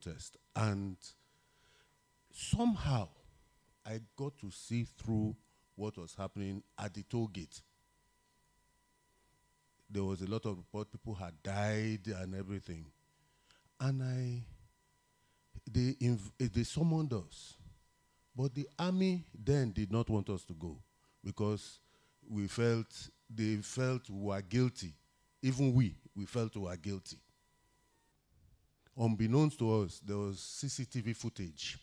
test. And somehow I got to see through what was happening at the toll gate. There was a lot of report, people had died and everything. And they summoned us. But the army then did not want us to go because they felt we were guilty. Even we felt we were guilty. Unbeknownst to us, there was CCTV footage.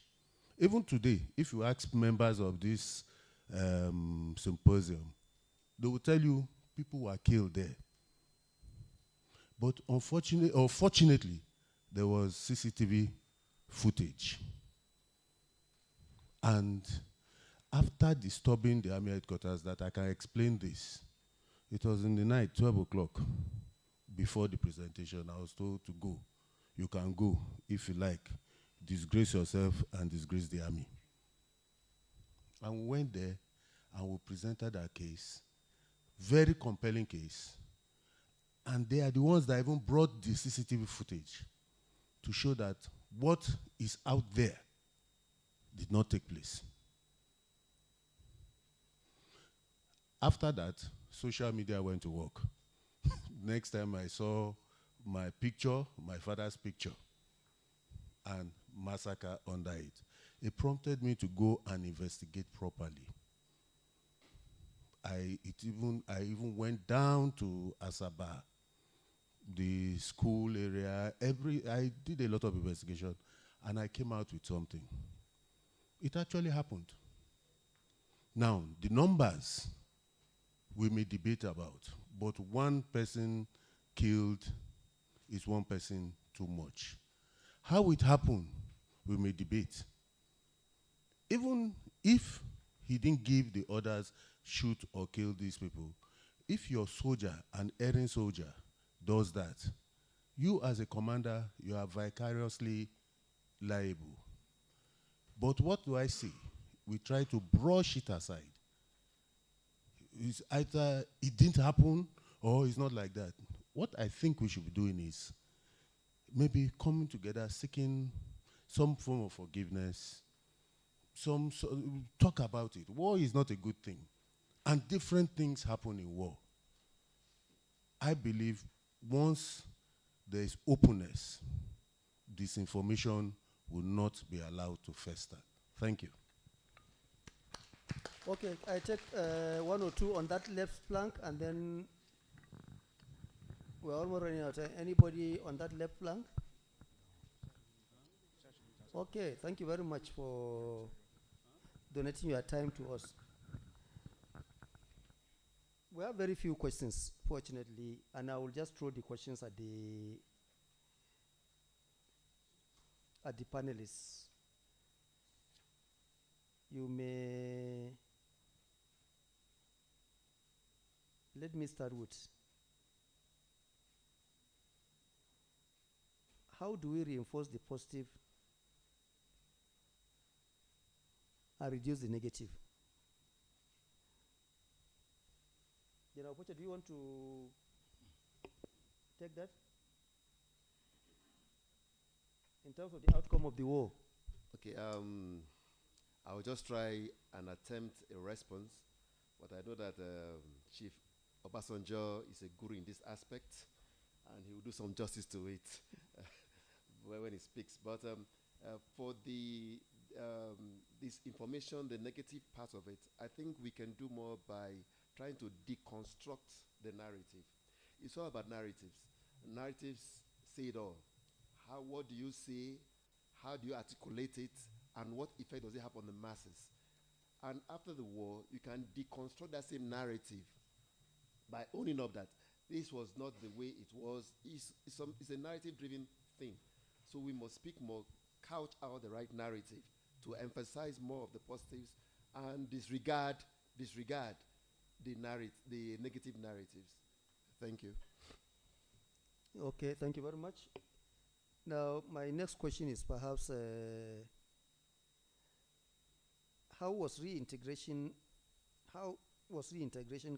Even today, if you ask members of this symposium, they will tell you people were killed there. But fortunately, there was CCTV footage. And after disturbing the army headquarters, that I can explain this, it was in the night, 12 o'clock, before the presentation. I was told to go. You can go if you like. Disgrace yourself and disgrace the army. And we went there and we presented our case. Very compelling case. And they are the ones that even brought the CCTV footage to show that what is out there did not take place. After that, social media went to work. Next time I saw my picture, my father's picture, and massacre under it, it prompted me to go and investigate properly. I even went down to Asaba, the school area. I did a lot of investigation, and I came out with something. It actually happened. Now, the numbers we may debate about, but one person killed is one person too much. How it happened, we may debate. Even if he didn't give the orders, shoot or kill these people, if your soldier, an erring soldier, does that, you as a commander, you are vicariously liable. But what do I see? We try to brush it aside. It's either it didn't happen or it's not like that. What I think we should be doing is maybe coming together, seeking some form of forgiveness, talk about it. War is not a good thing. And different things happen in war. I believe once there is openness, disinformation will not be allowed to fester. Thank you. Okay, I take one or two on that left flank, and then we're almost running out of time. Anybody on that left flank? Okay, thank you very much for donating your time to us. We have very few questions, fortunately, and I will just throw the questions at the panelists. You may, let me start with, how do we reinforce the positive and reduce the negative? General Pocha, do you want to take that? In terms of the outcome of the war. Okay, I will just try and attempt a response, but I know that Chief Obasanjo is a guru in this aspect, and he will do some justice to it when he speaks. But for this information, the negative part of it, I think we can do more by trying to deconstruct the narrative. It's all about narratives. Narratives say it all. What do you say? How do you articulate it? And what effect does it have on the masses? And after the war, you can deconstruct that same narrative by owning up that this was not the way it was. It's a narrative-driven thing. So we must speak more, couch out the right narrative to emphasize more of the positives and disregard the negative narratives. Thank you. Okay, thank you very much. Now, my next question is perhaps how was reintegration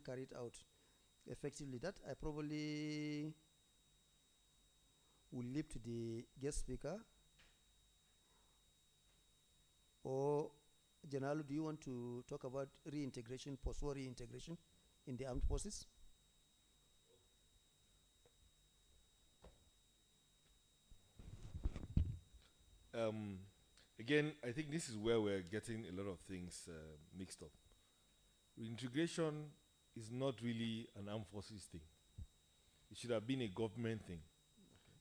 carried out effectively? That I probably will leave to the guest speaker Or, General, do you want to talk about reintegration, post-war reintegration in the armed forces? Again, I think this is where we're getting a lot of things mixed up. Reintegration is not really an armed forces thing. It should have been a government thing.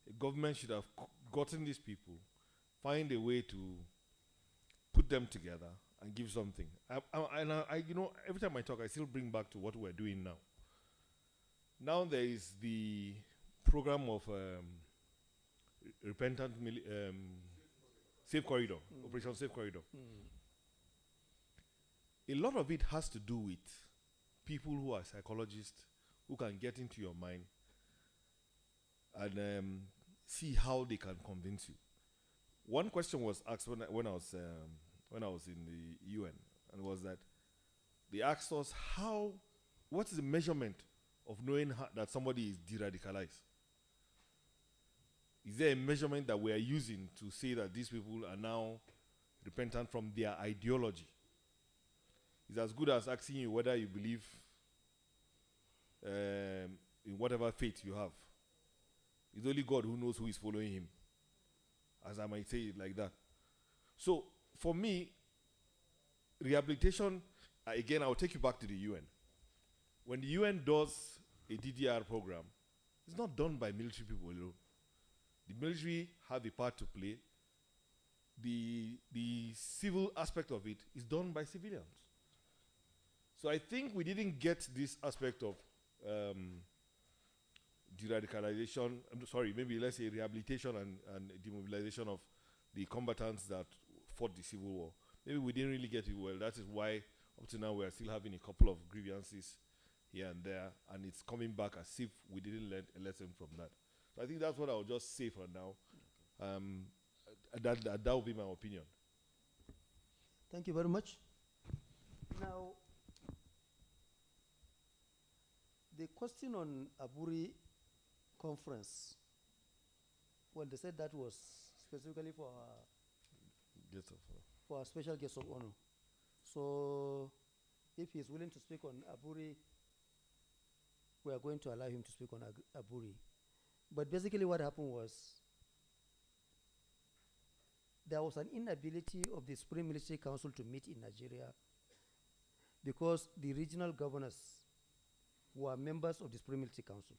A government should have gotten these people, find a way to put them together and give something. You know, every time I talk, I still bring back to what we're doing now. Now there is the program of repentant Safe Corridor, Operation Safe Corridor. A lot of it has to do with people who are psychologists who can get into your mind and see how they can convince you. One question was asked when I was in the UN, and was that they asked us what is the measurement of knowing that somebody is de-radicalized? Is there a measurement that we are using to say that these people are now repentant from their ideology? It's as good as asking you whether you believe in whatever faith you have. It's only God who knows who is following him, as I might say it like that. So, for me, rehabilitation, again, I'll take you back to the UN. When the UN does a DDR program, it's not done by military people alone. The military have a part to play. The civil aspect of it is done by civilians. So I think we didn't get this aspect of de-radicalization, maybe let's say rehabilitation and demobilization of the combatants that fought the Civil War. Maybe we didn't really get it well. That is why up to now we are still having a couple of grievances here and there, and it's coming back as if we didn't learn a lesson from that. So I think that's what I'll just say for now. That will be my opinion. Thank you very much. Now, the question on Aburi conference, well, they said that was specifically for our special guest of honor. So, if he's willing to speak on Aburi, we are going to allow him to speak on Aburi. But basically what happened was, there was an inability of the Supreme Military Council to meet in Nigeria because the regional governors were members of the Supreme Military Council.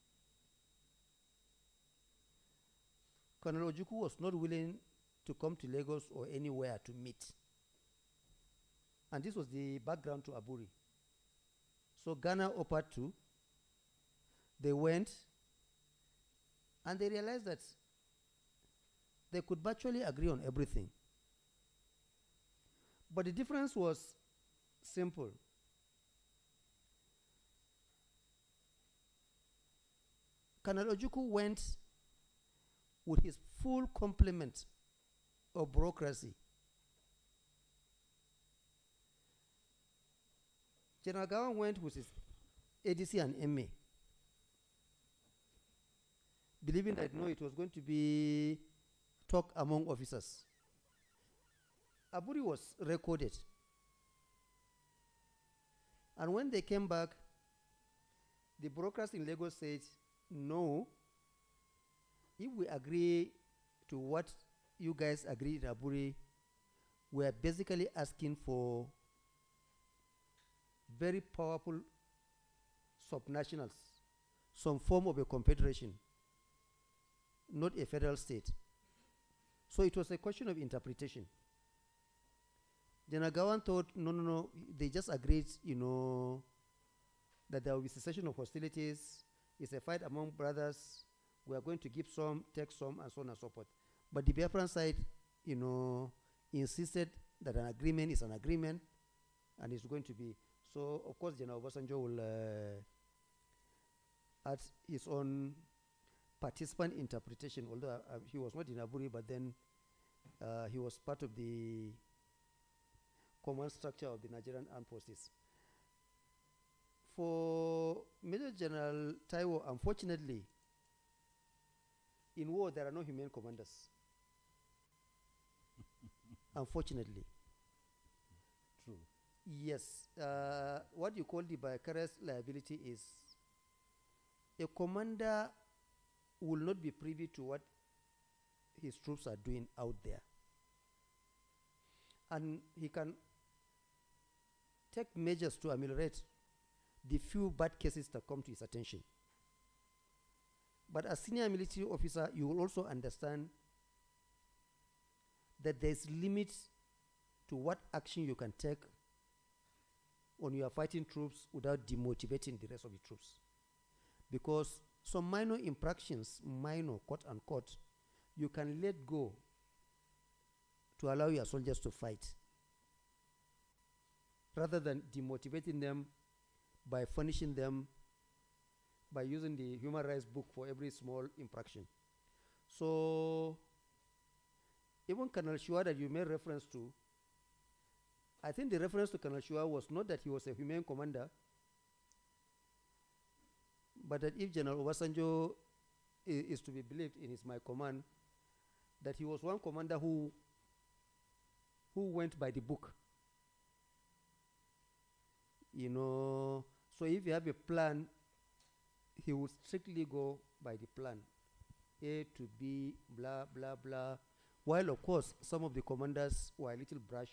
Colonel Ojukwu was not willing to come to Lagos or anywhere to meet. And this was the background to Aburi. So Ghana offered to. They went, and they realized that they could virtually agree on everything. But the difference was simple. Colonel Ojukwu went with his full complement of bureaucracy. General Gawan went with his ADC and MA, believing that no, it was going to be talk among officers. Aburi was recorded. And when they came back, the brokers in Lagos said, no, if we agree to what you guys agreed in Aburi, we are basically asking for very powerful subnationals, some form of a confederation, not a federal state. So it was a question of interpretation. General Gawan thought, no, they just agreed, that there will be cessation of hostilities. It's a fight among brothers. We are going to give some, take some, and so on and so forth. But the Biafran side, insisted that an agreement is an agreement, and it's going to be. So, of course, General Obasanjo will add his own participant interpretation, although he was not in Aburi, but then he was part of the command structure of the Nigerian Armed Forces. For Major General Taiwo, unfortunately, in war there are no humane commanders. Unfortunately. Yes. What you call the vicarious liability is a commander will not be privy to what his troops are doing out there. And he can take measures to ameliorate the few bad cases that come to his attention. But as senior military officer, you will also understand that there's limits to what action you can take on your fighting troops without demotivating the rest of the troops. Because some minor infractions, minor quote unquote, you can let go to allow your soldiers to fight, rather than demotivating them by punishing them by using the human rights book for every small infraction. So even Colonel Shua that you made reference to, I think the reference to Colonel Shua was not that he was a humane commander, but that if General Obasanjo is to be believed in his my command, that he was one commander who went by the book. You know, so if you have a plan, he would strictly go by the plan. A to B, blah, blah, blah. While, of course, some of the commanders were a little brash,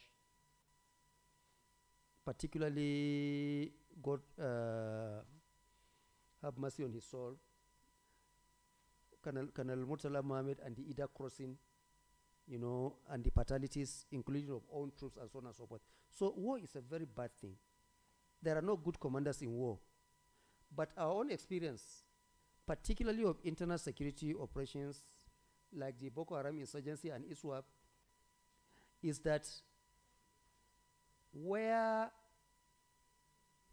particularly, God have mercy on his soul, Colonel Murtala Mohammed and the Ida crossing, you know, and the fatalities, including of own troops and so on and so forth. So war is a very bad thing. There are no good commanders in war. But our own experience, particularly of internal security operations like the Boko Haram insurgency and ISWAP, is that where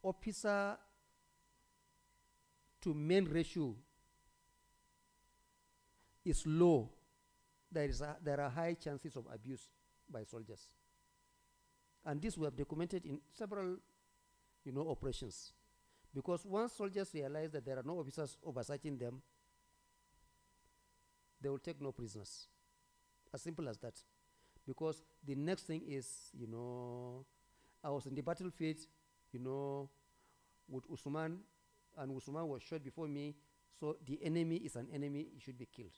officer to men ratio is low, there are high chances of abuse by soldiers. And this we have documented in several, you know, operations. Because once soldiers realize that there are no officers overseeing them, they will take no prisoners. As simple as that. Because the next thing is, you know, I was in the battlefield, you know, with Usman, and Usman was shot before me, so the enemy is an enemy, he should be killed.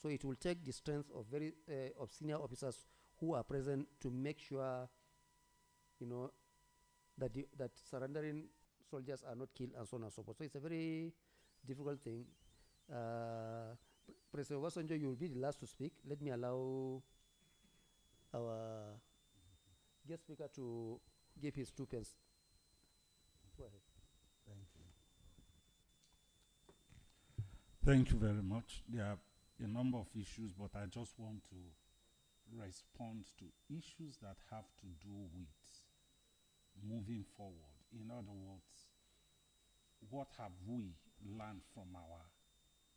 So it will take the strength of of senior officers who are present to make sure, you know, that that surrendering soldiers are not killed and so on and so forth. So it's a very difficult thing. President Obasanjo, you will be the last to speak. Let me allow our guest speaker to give his 2 pence. Go ahead. Thank you. Thank you very much. There are a number of issues, but I just want to respond to issues that have to do with moving forward. In other words, what have we learned from our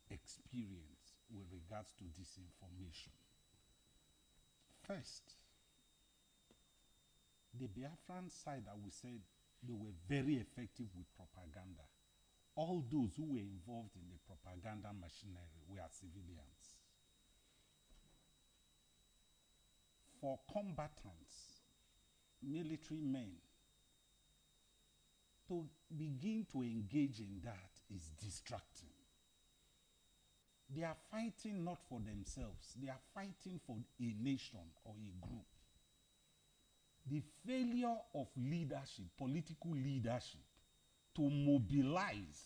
experience with regards to disinformation? First, the Biafran side, I would say they were very effective with propaganda. All those who were involved in the propaganda machinery were civilians. For combatants, military men, to begin to engage in that is distracting. They are fighting not for themselves, they are fighting for a nation or a group. The failure of leadership, political leadership, to mobilize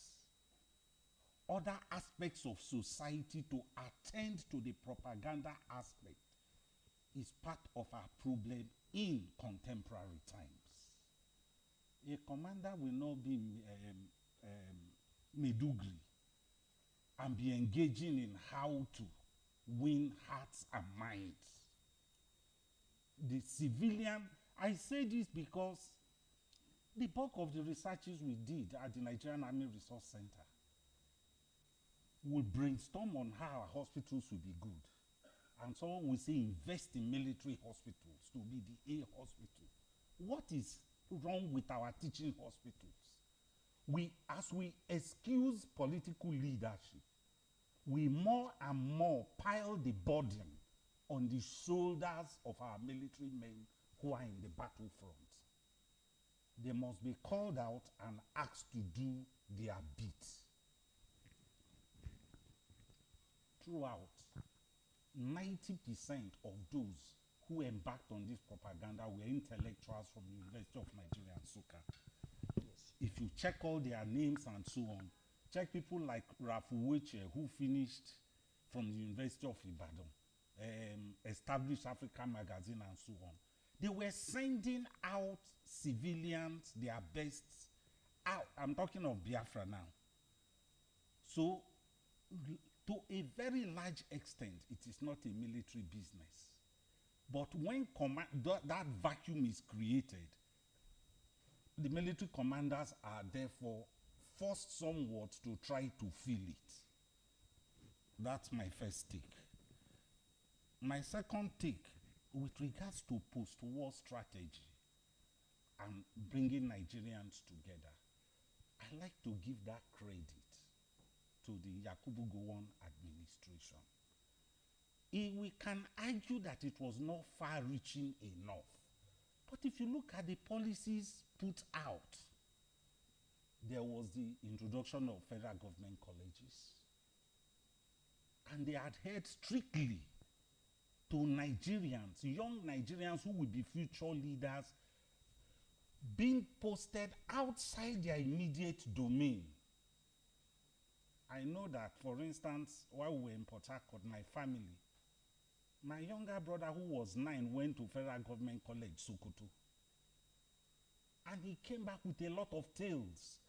other aspects of society to attend to the propaganda aspect is part of our problem in contemporary times. A commander will not be Medugri and be engaging in how to win hearts and minds. The civilian, I say this because the bulk of the researches we did at the Nigerian Army Resource Center will brainstorm on how our hospitals will be good. And someone will say invest in military hospitals to be the A hospital. What is wrong with our teaching hospitals? As we excuse political leadership, we more and more pile the burden on the shoulders of our military men who are in the battlefront. they must be called out and asked to do their bit. Throughout, 90% of those who embarked on this propaganda were intellectuals from the University of Nigeria and Nsukka. Yes. If you check all their names and so on, check people like Ralph Weche, who finished from the University of Ibadan, established Africa Magazine and so on. They were sending out civilians, their best, out. I'm talking of Biafra now. So, to a very large extent, it is not a military business. But when that vacuum is created, the military commanders are therefore forced somewhat to try to fill it. That's my first take. My second take, with regards to post-war strategy and bringing Nigerians together, I like to give that credit to the Yakubu Gowon administration. We can argue that it was not far-reaching enough. But if you look at the policies put out, there was the introduction of federal government colleges. And they adhered strictly to Nigerians, young Nigerians who will be future leaders, being posted outside their immediate domain. I know that, for instance, while we were in Port Harcourt, my family, my younger brother who was 9 went to Federal Government College, Sokoto. And he came back with a lot of tales.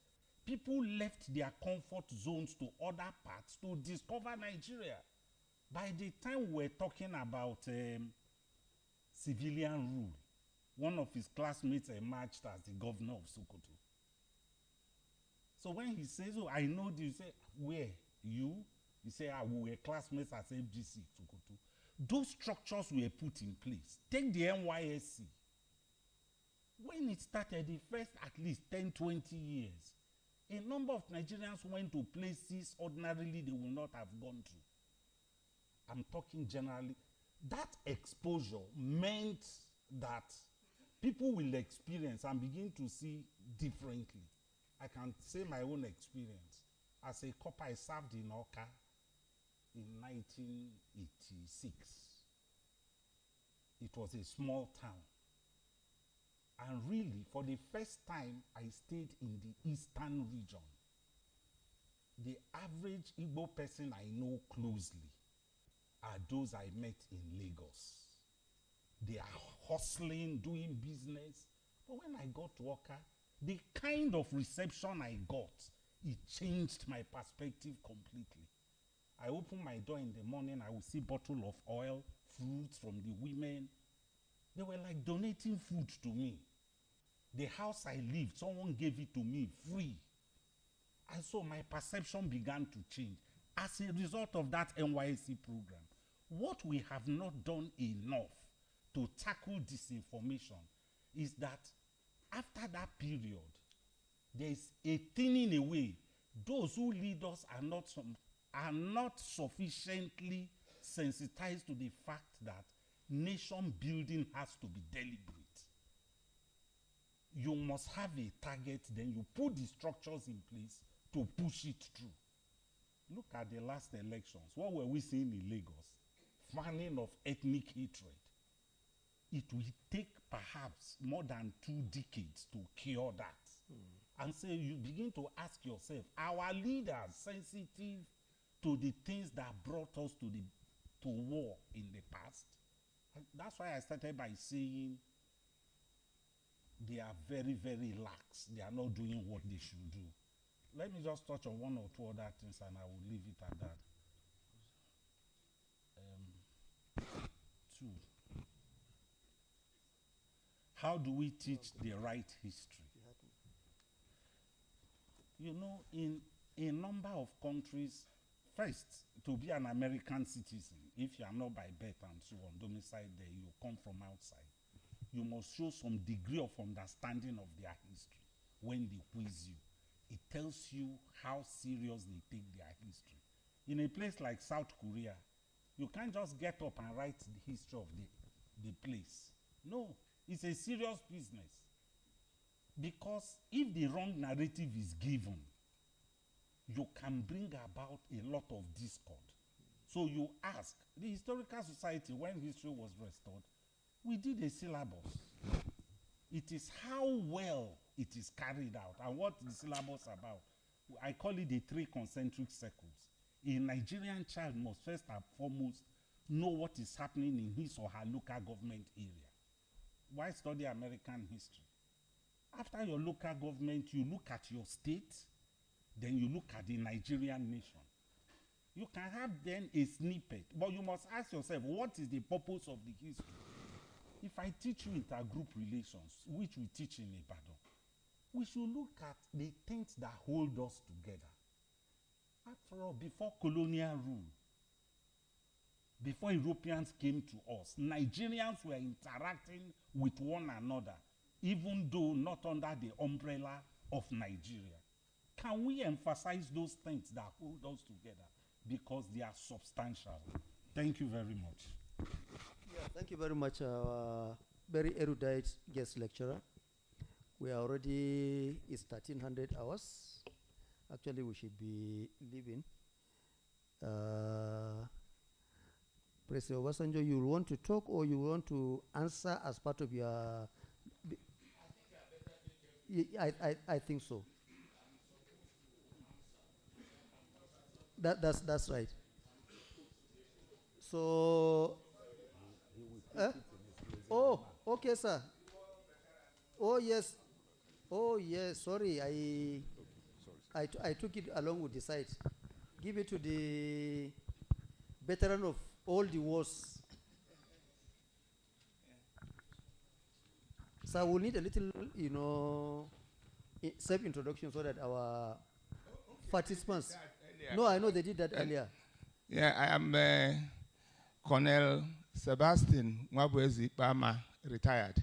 People left their comfort zones to other parts to discover Nigeria. By the time we're talking about civilian rule, one of his classmates emerged as the governor of Sokoto. So when he says, oh, I know this, you say, where? You? He said, we were classmates at FGC, Sokoto. Those structures were put in place. Take the NYSC. When it started, the first at least 10, 20 years, a number of Nigerians went to places ordinarily they would not have gone to. I'm talking generally. That exposure meant that people will experience and begin to see differently. I can say my own experience. As a copper, I served in Awka in 1986. It was a small town. And really, for the first time, I stayed in the eastern region. The average Igbo person I know closely are those I met in Lagos. They are hustling, doing business. But when I got to Awka, the kind of reception I got, it changed my perspective completely. I open my door in the morning, I will see bottle of oil, fruits from the women. They were like donating food to me. The house I lived, someone gave it to me free. And so my perception began to change as a result of that NYSC program. What we have not done enough to tackle disinformation is that after that period, there is a thinning away. Those who lead us are not sufficiently sensitized to the fact that nation building has to be deliberate. You must have a target, then you put the structures in place to push it through. Look at the last elections. What were we seeing in Lagos? Fanning of ethnic hatred. It will take perhaps more than 2 decades to cure that. And so you begin to ask yourself, our leaders sensitive to the things that brought us to war in the past? And that's why I started by saying they are very, very lax. They are not doing what they should do. Let me just touch on 1 or 2 other things and I will leave it at that. 2. How do we teach the right history? You know, in a number of countries, first, to be an American citizen, if you are not by birth and so on, domiciled there, you come from outside, you must show some degree of understanding of their history when they quiz you. It tells you how serious they take their history. In a place like South Korea, you can't just get up and write the history of the place. No, it's a serious business. Because if the wrong narrative is given, you can bring about a lot of discord. So you ask, the Historical Society, when history was restored, we did a syllabus. It is how well it is carried out and what the syllabus about. I call it the 3 concentric circles. A Nigerian child must first and foremost know what is happening in his or her local government area. Why study American history? After your local government, you look at your state, then you look at the Nigerian nation. You can have then a snippet, but you must ask yourself, what is the purpose of the history? If I teach you intergroup relations, which we teach in Ibadan, we should look at the things that hold us together. After all, before colonial rule, before Europeans came to us, Nigerians were interacting with one another, even though not under the umbrella of Nigeria. Can we emphasize those things that hold us together? Because they are substantial. Thank you very much. Yeah, thank you very much, very erudite guest lecturer. We are already, it's 1300 hours. Actually, we should be leaving. President Obasanjo, you want to talk or you want to answer as part of your... I think so. That's right. So, oh, okay, sir. Oh yes, Sorry, I took it along with the site. Give it to the veteran of all the wars. So we'll need a little, self-introduction so that our participants. No, I know they did that earlier. Yeah, I am Colonel Sebastian Mwabwezi Bama, retired.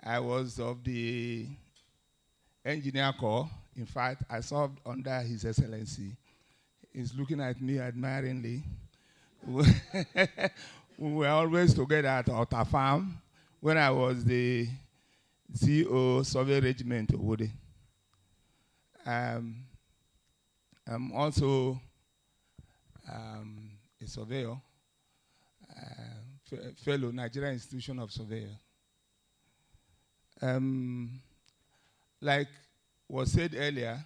I was of the Engineer Corps. In fact, I served under His Excellency. He's looking at me admiringly. We were always together at Otta Farm when I was the CEO Survey Regiment Owode. I'm also a surveyor, fellow Nigerian Institution of Surveyor. Like was said earlier,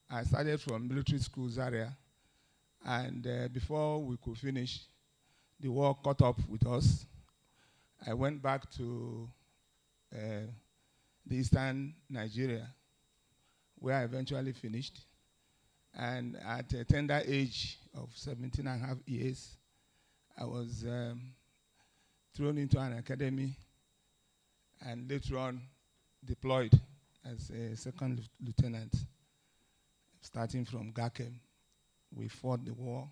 I started from military school Zaria, and before we could finish, the war caught up with us. I went back to the eastern Nigeria, where I eventually finished. And at a tender age of 17 and a half years, I was thrown into an academy and later on deployed as a second lieutenant, starting from Gakem. We fought the war.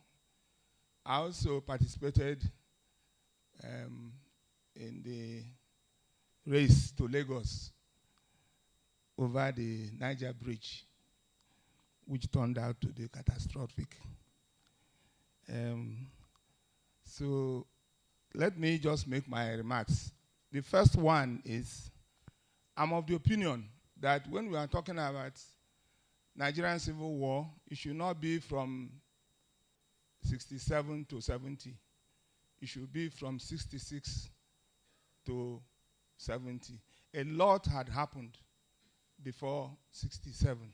I also participated in the race to Lagos over the Niger Bridge, which turned out to be catastrophic. So let me just make my remarks. The first one is, I'm of the opinion that when we are talking about Nigerian Civil War, it should not be from 67 to 70. It should be from 66 to 70. A lot had happened before 67.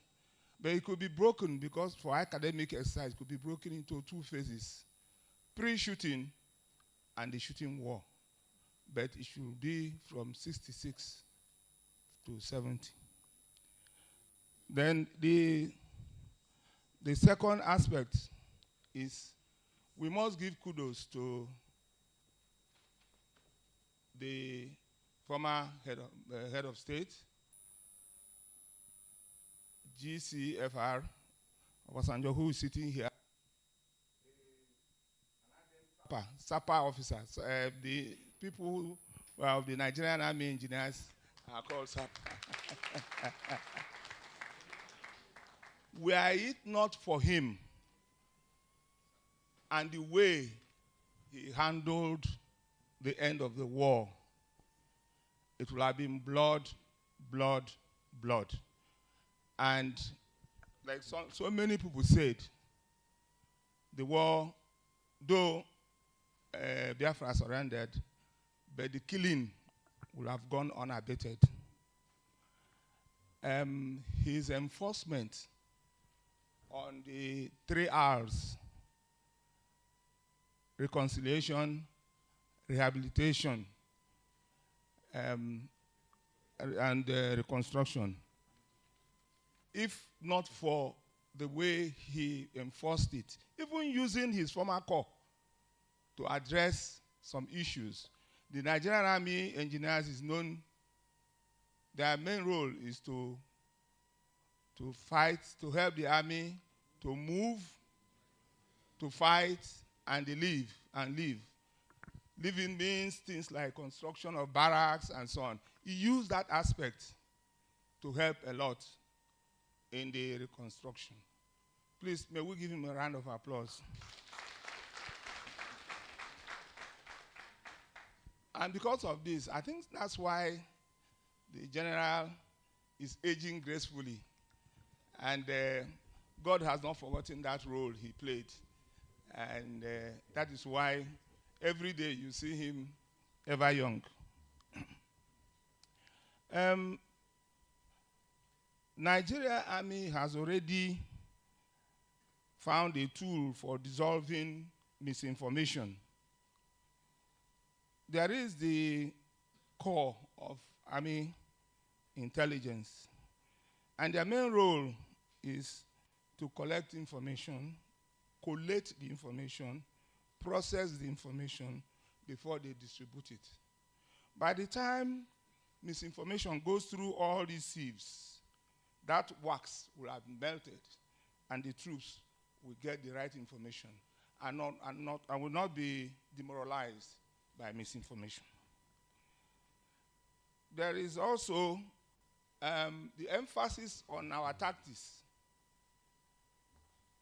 But it could be broken because for academic exercise, it could be broken into 2 phases, pre-shooting and the shooting war. But it should be from 66 to 70. Then the second aspect is we must give kudos to the former head of state, GCFR, Obasanjo, who is sitting here. SAPA officers, the people who were of the Nigerian Army Engineers are called SAPA. Were it not for him and the way he handled the end of the war, it would have been blood, blood, blood. And like so many people said, the war, though Biafra surrendered, but the killing would have gone unabated. His enforcement on the 3 R's, reconciliation, rehabilitation, and reconstruction, if not for the way he enforced it, even using his former corps to address some issues, the Nigerian Army engineers is known, their main role is to fight, to help the army to move, to fight, and live. Living means things like construction of barracks and so on. He used that aspect to help a lot in the reconstruction. Please, may we give him a round of applause. And because of this, I think that's why the general is aging gracefully. And God has not forgotten that role he played. And that is why every day you see him ever young. Nigeria Army has already found a tool for dissolving misinformation. There is the core of Army intelligence, and their main role is to collect information, collate the information, process the information before they distribute it. By the time misinformation goes through all these sieves, that wax will have melted, and the troops will get the right information and will not be demoralized by misinformation. There is also the emphasis on our tactics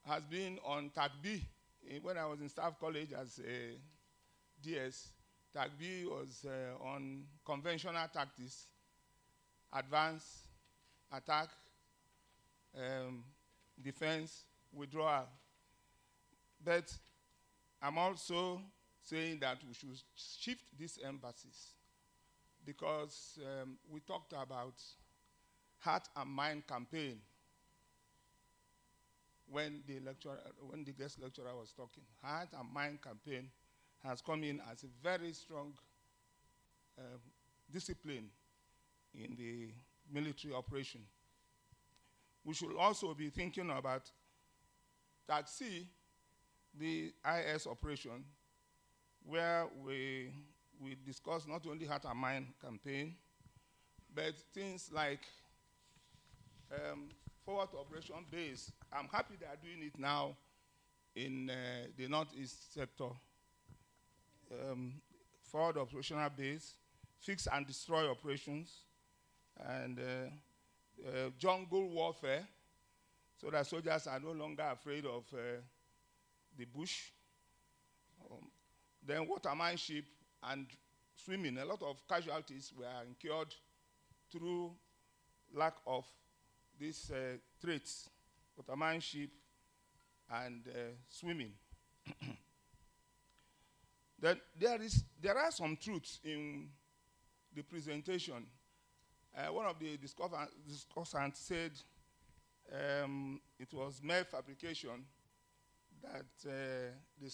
has been on TAC B. When I was in Staff College as a DS, TAC B was on conventional tactics, advance, attack, defense, withdrawal. But I'm also saying that we should shift these emphasis because we talked about heart and mind campaign when the guest lecturer was talking. Heart and mind campaign has come in as a very strong discipline in the military operation. We should also be thinking about TAC-C, the IS operation, where we discuss not only heart and mind campaign, but things like forward operation base. I'm happy they are doing it now in the Northeast sector. Forward operational base, fix and destroy operations, and jungle warfare, so that soldiers are no longer afraid of the bush. Then watermanship and swimming. A lot of casualties were incurred through lack of these traits, watermanship and swimming. Then there are some truths in the presentation. One of the discussants said it was mere fabrication that the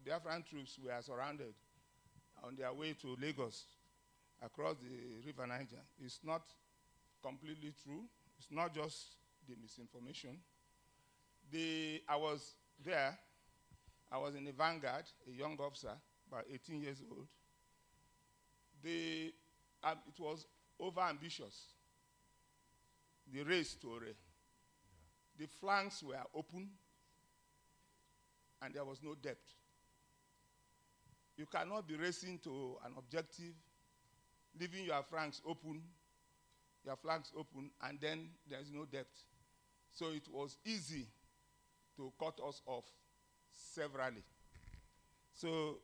Biafran troops were surrounded on their way to Lagos across the River Niger. It's not completely true. It's not just the misinformation. I was there. I was in the vanguard, a young officer, about 18 years old. It was over-ambitious, the race to Ore. The flanks were open, and there was no depth. You cannot be racing to an objective, leaving your flanks open, and then there's no depth. So it was easy to cut us off severally. So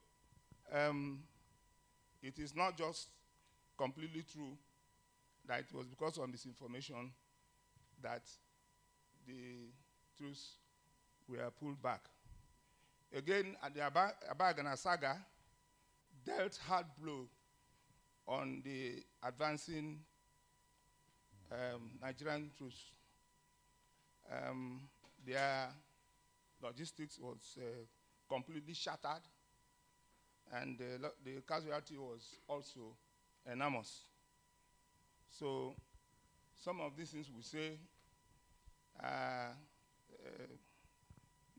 it is not just completely true that it was because of misinformation that the troops were pulled back. Again, the Abagana saga dealt hard blow on the advancing Nigerian troops. Their logistics was completely shattered, and the casualty was also enormous. So some of these things we say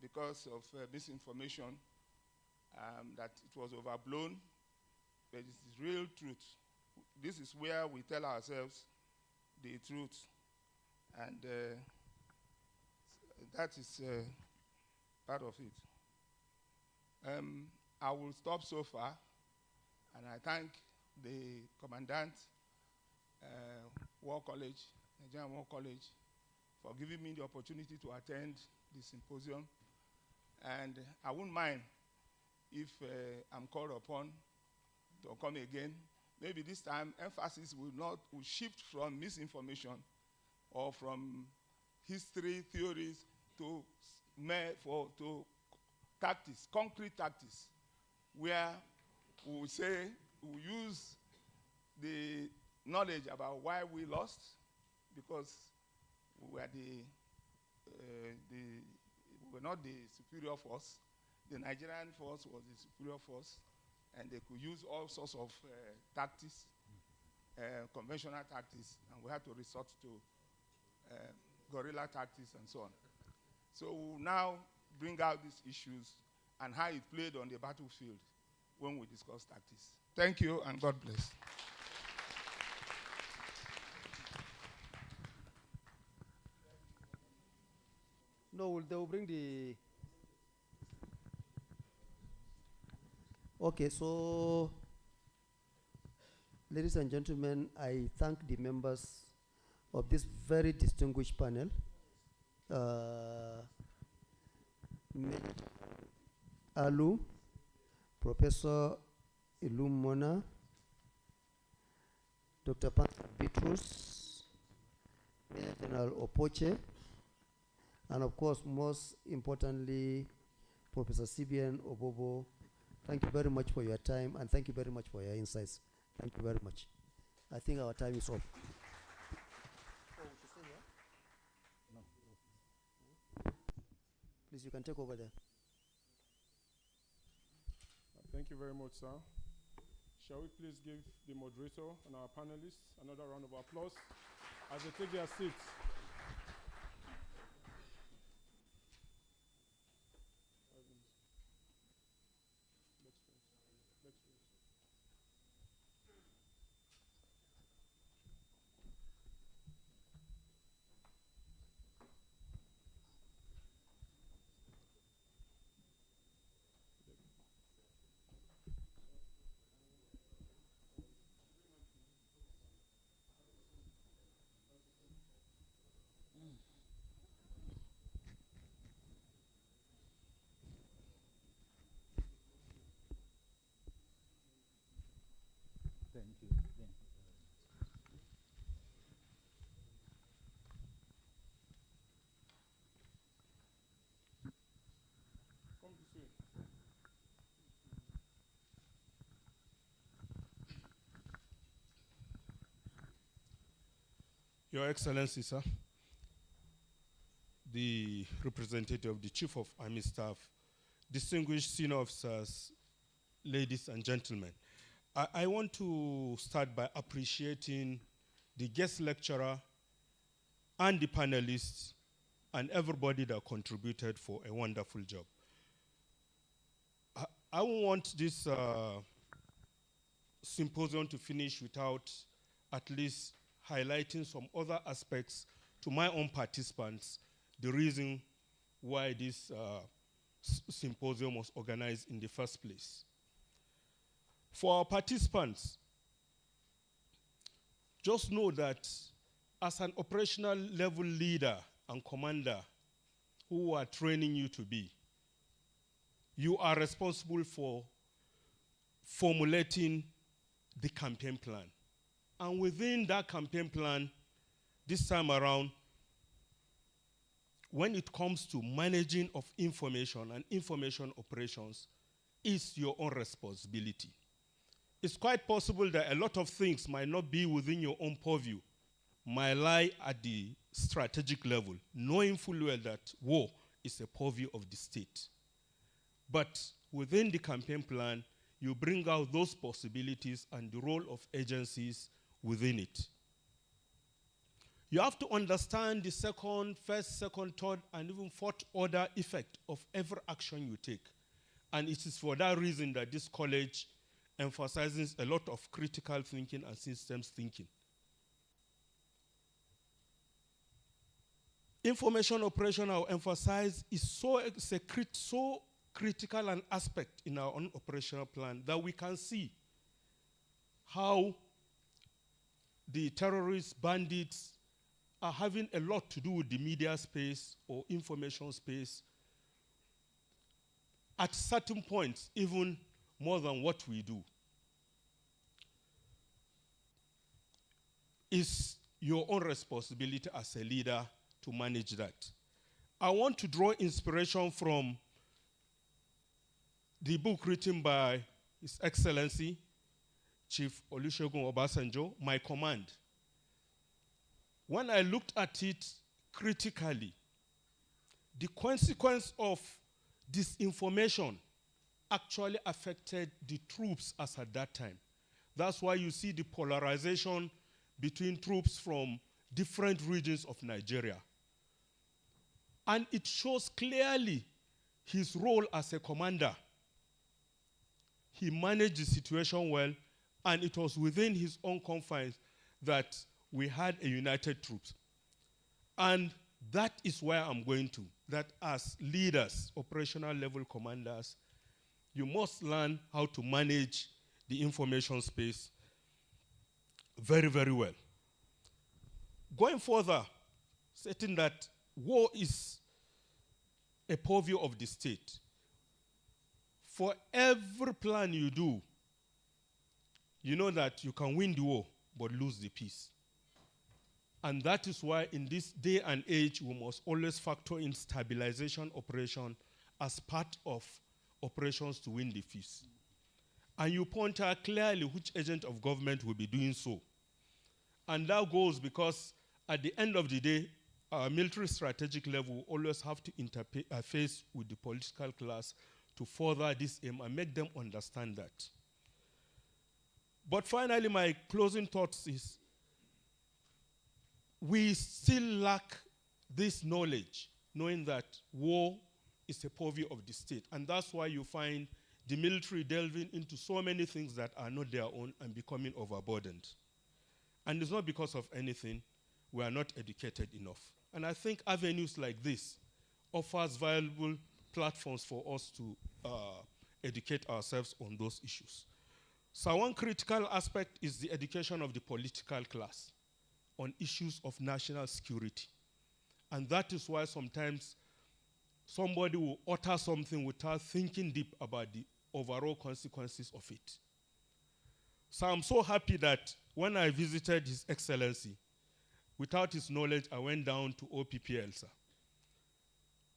because of misinformation, that it was overblown, but it is real truth. This is where we tell ourselves the truth, and that is part of it. I will stop so far, and I thank the Commandant, War College, Nigerian War College, for giving me the opportunity to attend the symposium. And I wouldn't mind if I'm called upon to come again. Maybe this time emphasis will shift from misinformation or from history theories to tactics, concrete tactics, where we will say, we will use the knowledge about why we lost, because we were not the superior force. The Nigerian force was the superior force, and they could use all sorts of tactics, conventional tactics, and we had to resort to guerrilla tactics and so on. So we'll now bring out these issues and how it played on the battlefield when we discuss tactics. Thank you, and God bless. No, they will bring the... Okay, so, ladies and gentlemen, I thank the members of this very distinguished panel. Alu, Professor Ilumona, Dr. Pansa Bitrus, Major General Opoche, and of course, most importantly, Professor CBN Obobo. Thank you very much for your time, and thank you very much for your insights. Thank you very much. I think our time is up. Oh, we should stay here? No. Please, you can take over there. Thank you very much, sir. Shall we please give the moderator and our panelists another round of applause as they take their seats? Thank you. Come to see. Your Excellency, sir, the representative of the Chief of Army Staff, distinguished senior officers, ladies and gentlemen, I want to start by appreciating the guest lecturer and the panelists and everybody that contributed for a wonderful job. I want this symposium to finish without at least highlighting some other aspects to my own participants, the reason why this symposium was organized in the first place. For our participants, just know that as an operational level leader and commander who are training you to be, you are responsible for formulating the campaign plan And within that campaign plan, this time around, when it comes to managing of information and information operations, is your own responsibility. It's quite possible that a lot of things might not be within your own purview, might lie at the strategic level, knowing full well that war is a purview of the state. But within the campaign plan, you bring out those possibilities and the role of agencies within it. You have to understand the first, second, third, and even fourth order effect of every action you take. And it is for that reason that this college emphasizes a lot of critical thinking and systems thinking. Information operation, I'll emphasize, is so critical an aspect in our own operational plan that we can see how the terrorists, bandits, are having a lot to do with the media space or information space at certain points, even more than what we do. It's your own responsibility as a leader to manage that. I want to draw inspiration from the book written by His Excellency Chief Olusegun Obasanjo, My Command. When I looked at it critically, the consequence of disinformation actually affected the troops as at that time. That's why you see the polarization between troops from different regions of Nigeria. And it shows clearly his role as a commander. He managed the situation well, and it was within his own confines that we had a united troops. And that is where I'm going to, that as leaders, operational level commanders, you must learn how to manage the information space very, very well. Going further, stating that war is a purview of the state. For every plan you do, you know that you can win the war but lose the peace. And that is why in this day and age, we must always factor in stabilization operation as part of operations to win the peace. And you point out clearly which agent of government will be doing so. And that goes because at the end of the day, our military strategic level will always have to interface with the political class to further this aim and make them understand that. But finally, my closing thoughts is, we still lack this knowledge, knowing that war is a purview of the state. And that's why you find the military delving into so many things that are not their own and becoming overburdened. And it's not because of anything, we are not educated enough. And I think avenues like this offers valuable platforms for us to educate ourselves on those issues. So one critical aspect is the education of the political class on issues of national security. And that is why sometimes somebody will utter something without thinking deep about the overall consequences of it. So I'm so happy that when I visited His Excellency, without his knowledge, I went down to OPPL, sir,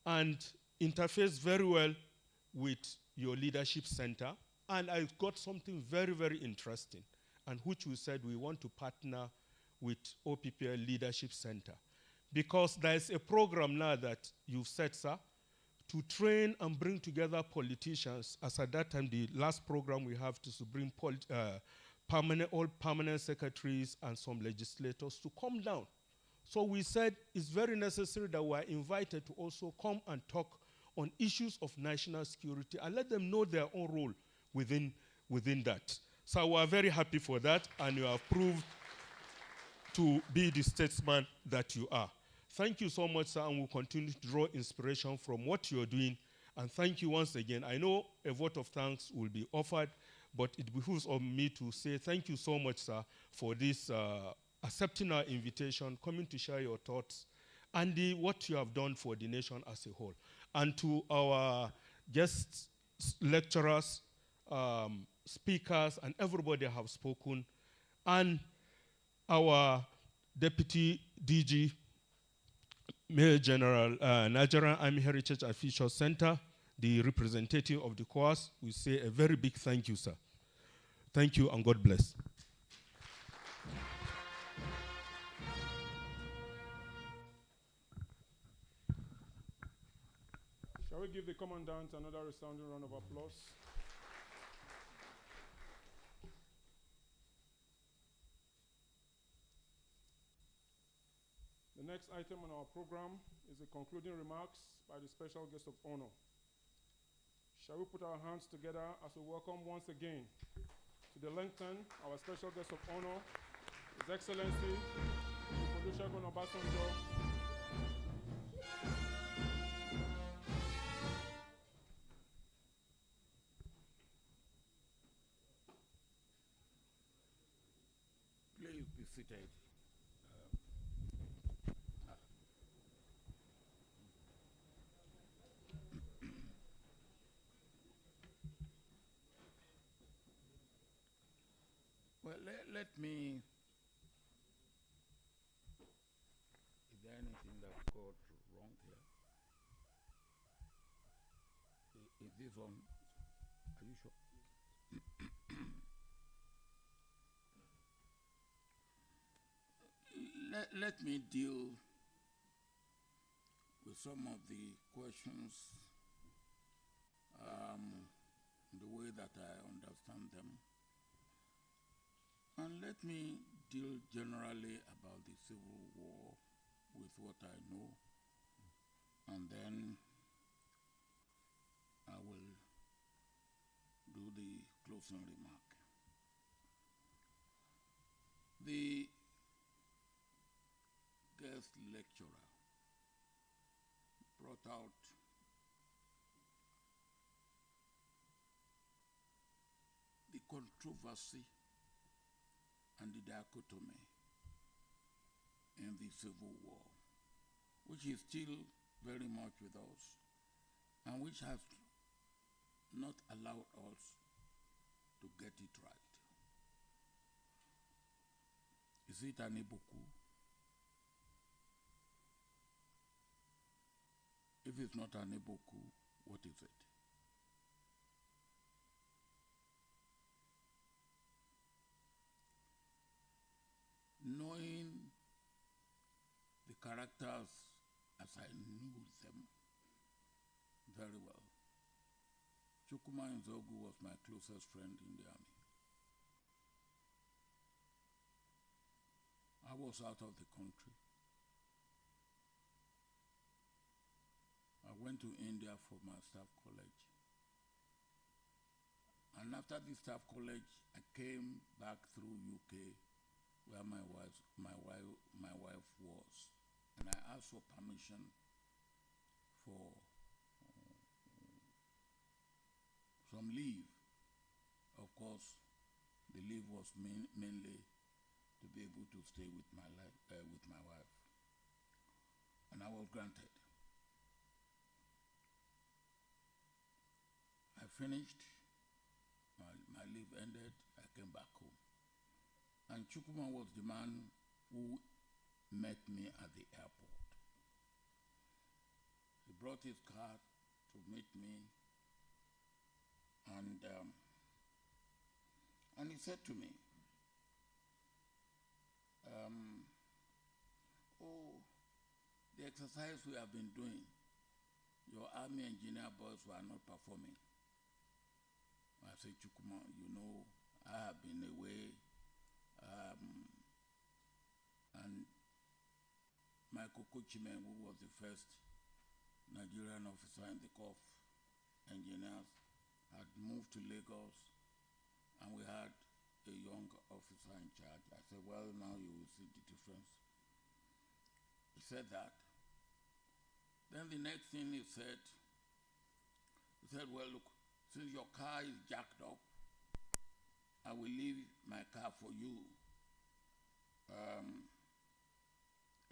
and interfaced very well with your leadership center. And I got something very, very interesting, and which we said we want to partner with OPPL Leadership Center. Because there's a program now that you've set, sir, to train and bring together politicians. As at that time, the last program we have to bring all permanent secretaries and some legislators to come down. So we said it's very necessary that we are invited to also come and talk on issues of national security and let them know their own role within that. So we are very happy for that, and you have proved to be the statesman that you are. Thank you so much, sir, and we'll continue to draw inspiration from what you're doing. And thank you once again. I know a vote of thanks will be offered, but it behooves of me to say thank you so much, sir, for this accepting our invitation, coming to share your thoughts, and what you have done for the nation as a whole. And to our guest lecturers, speakers, and everybody have spoken. And our Deputy DG, Major General, Nigerian Army Heritage and Feature Center, the representative of the course, we say a very big thank you, sir. Thank you and God bless. Shall we give the Commandant another resounding round of applause? The next item on our program is the concluding remarks by the special guest of honor. Shall we put our hands together as we welcome once again to the lectern our special guest of honor, His Excellency, Olusegun Obasanjo. Please be seated. Well, let me. Is there anything that got wrong here? Is this on? Are you sure? Let me deal with some of the questions the way that I understand them. And let me deal generally about the Civil War with what I know. And then I will do the closing remark. The guest lecturer brought out the controversy and the dichotomy in the Civil War, which is still very much with us and which has not allowed us to get it right. Is it an Ibuku? If it's not an Ibuku, what is it? Knowing the characters as I knew them very well, Chukwuma Nzogu was my closest friend in the army. I was out of the country. I went to India for my staff college. And after the staff college, I came back through UK where my wife was. And I asked for permission for some leave. Of course, the leave was mainly to be able to stay with my wife. And I was granted. I finished, my leave ended, I came back home. And Chukwuma was the man who met me at the airport. He brought his car to meet me, and he said to me, oh, the exercise we have been doing, your army engineer boys were not performing. I said, Chukwuma, you know, I have been away, and Michael Kochime, who was the first Nigerian officer in the Corps of Engineers, had moved to Lagos, and we had a young officer in charge. I said, well, now you will see the difference. He said that. Then the next thing he said, well, look, since your car is jacked up, I will leave my car for you.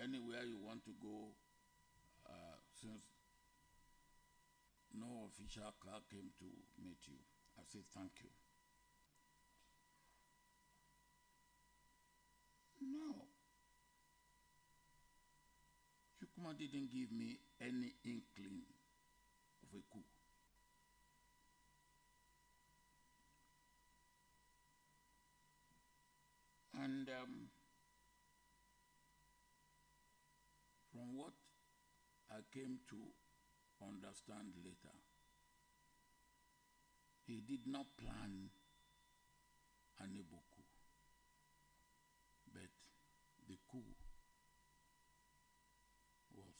Anywhere you want to go, since no official car came to meet you. I said, thank you. Now, Chukwuma didn't give me any inkling of a coup. And from what I came to understand later, he did not plan an Igbo coup, but the coup was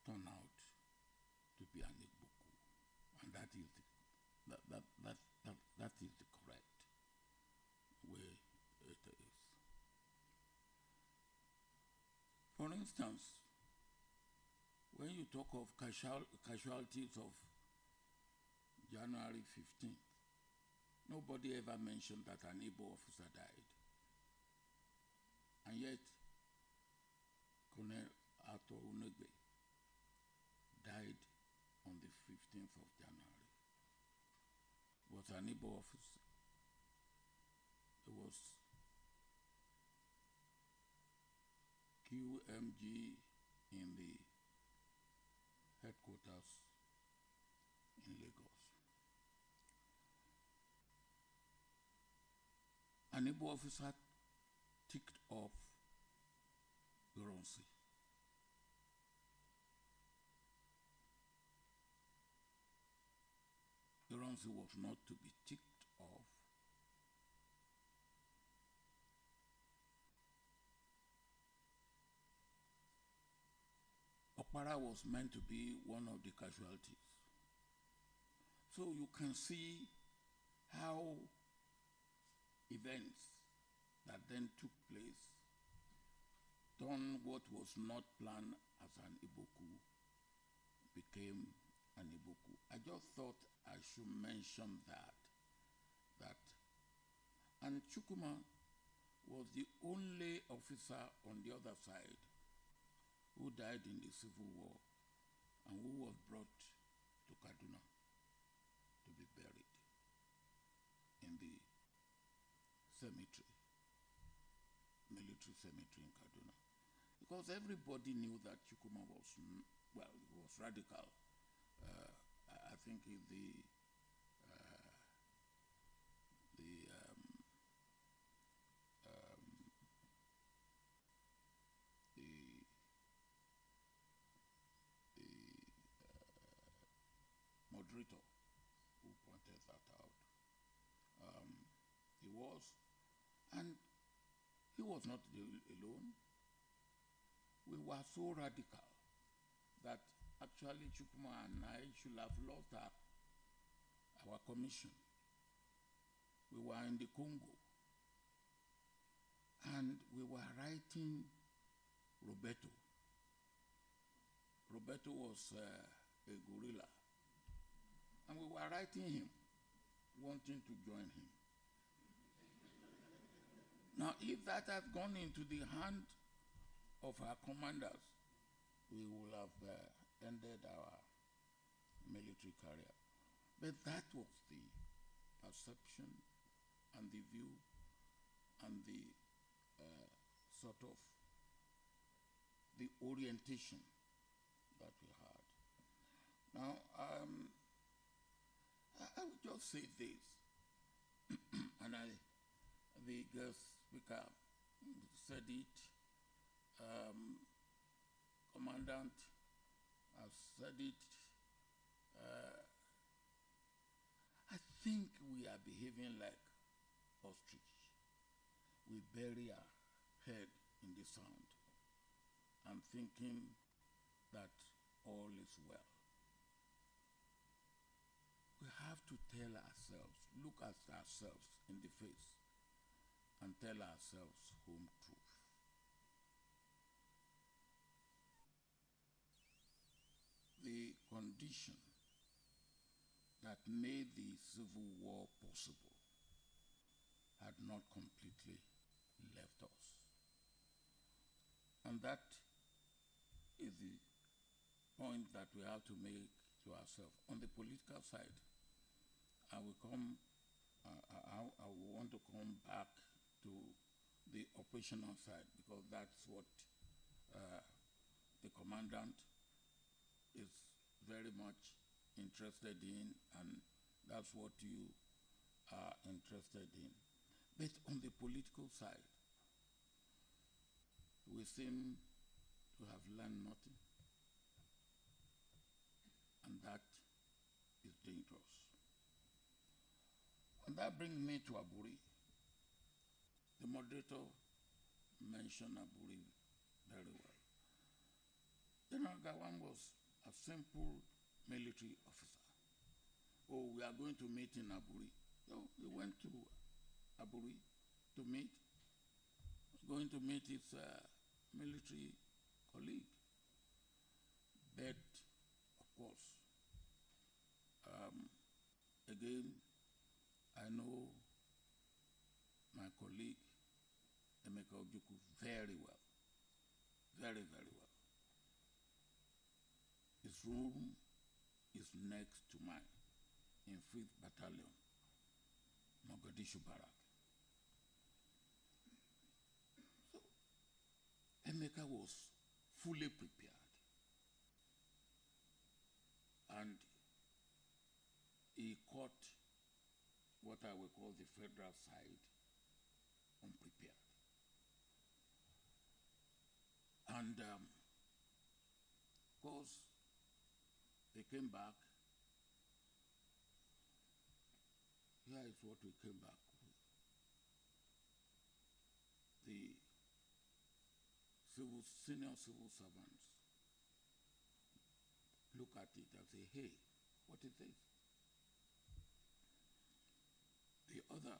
turned out to be an Igbo coup, and that is the correct way it is. For instance, when you talk of casualties of January 15th, nobody ever mentioned that an Igbo officer died. And yet, Colonel Arthur Unegbe died on the 15th of January. He was an Igbo officer. It was QMG in the headquarters in Lagos. An Igbo officer ticked off Ironsi. Ironsi was not to be ticked off. Okpara was meant to be one of the casualties. So you can see how events that then took place turned what was not planned as an Igbo coup became an Igbo coup. I just thought I should mention that. And Chukwuma was the only officer on the other side who died in the Civil War and who was brought to Kaduna to be buried in the cemetery, military cemetery in Kaduna. Because everybody knew that Chukwuma was, well, he was radical. I think in the moderator who pointed that out. He was, and he was not alone. We were so radical that actually Chukwuma and I should have lost our commission. We were in the Congo, and we were writing Roberto. Roberto was a guerrilla, and we were writing him, wanting to join him. Now, if that had gone into the hand of our commanders, we would have ended our military career. But that was the perception and the view and the sort of the orientation that we had. Now, I would just say this, and the guest speaker said it, Commandant has said it. I think we are behaving like ostrich. We bury our head in the sand and thinking that all is well. We have to tell ourselves, look at ourselves in the face and tell ourselves home truth. The condition that made the Civil War possible had not completely left us. And that is the point that we have to make to ourselves. On the political side, I will want to come back to the operational side, because that's what commandant is very much interested in, and that's what you are interested in. But on the political side, we seem to have learned nothing. And that is dangerous. And that brings me to Aburi. The moderator mentioned Aburi very well. General Gawan was a simple military officer. Oh, we are going to meet in Aburi. So he went to Aburi to meet, going to meet his military colleague. But, of course, again, I know my colleague, Emeka Ojukwu, very well. Very, very well. His room is next to mine in 5th Battalion, Mogadishu Barrack. So, Emeka was fully prepared. And he caught what I will call the federal side unprepared. And of course, they came back. Here is what we came back with. The senior civil servants look at it and say, hey, what is this? The other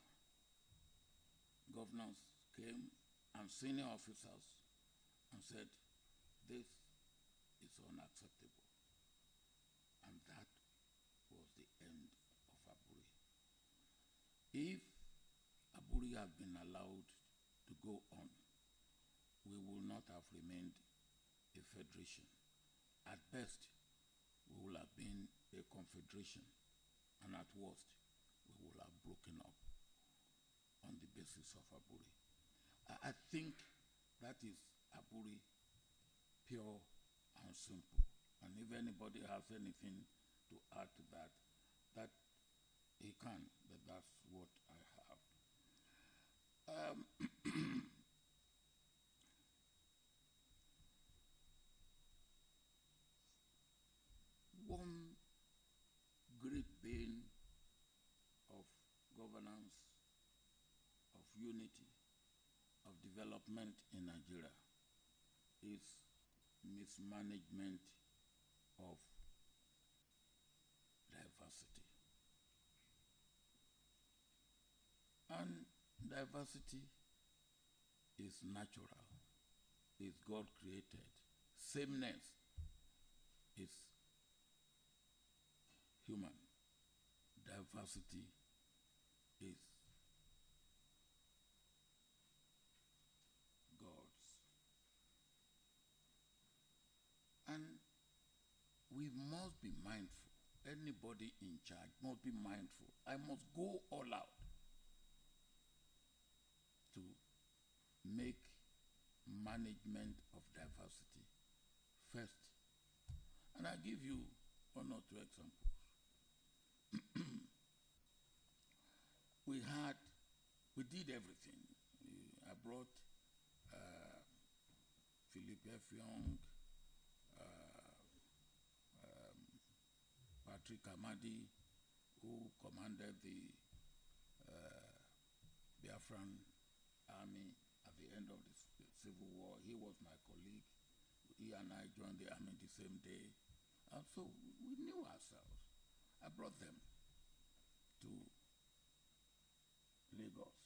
governors came and senior officers and said, this is unacceptable. And that was the end of Aburi. If Aburi had been allowed to go on, we would not have remained a federation. At best, we would have been a confederation, and at worst, we would have broken up on the basis of Aburi. I think that is Aburi, pure and simple. And if anybody has anything to add to that, that he can, but that's what I have. One great bane of governance, of unity, of development in Nigeria is mismanagement of diversity. And diversity is natural, is God created. Sameness is human. Diversity is God's. And we must be mindful. Anybody in charge must be mindful. I must go all out to make management of diversity first. And I'll give you one or two examples. We did everything. I brought Philippe Effiong, Patrick Amadi, who commanded the Biafran army at the end of the Civil War. He was my colleague. He and I joined the army the same day. And so we knew ourselves. I brought them to Lagos.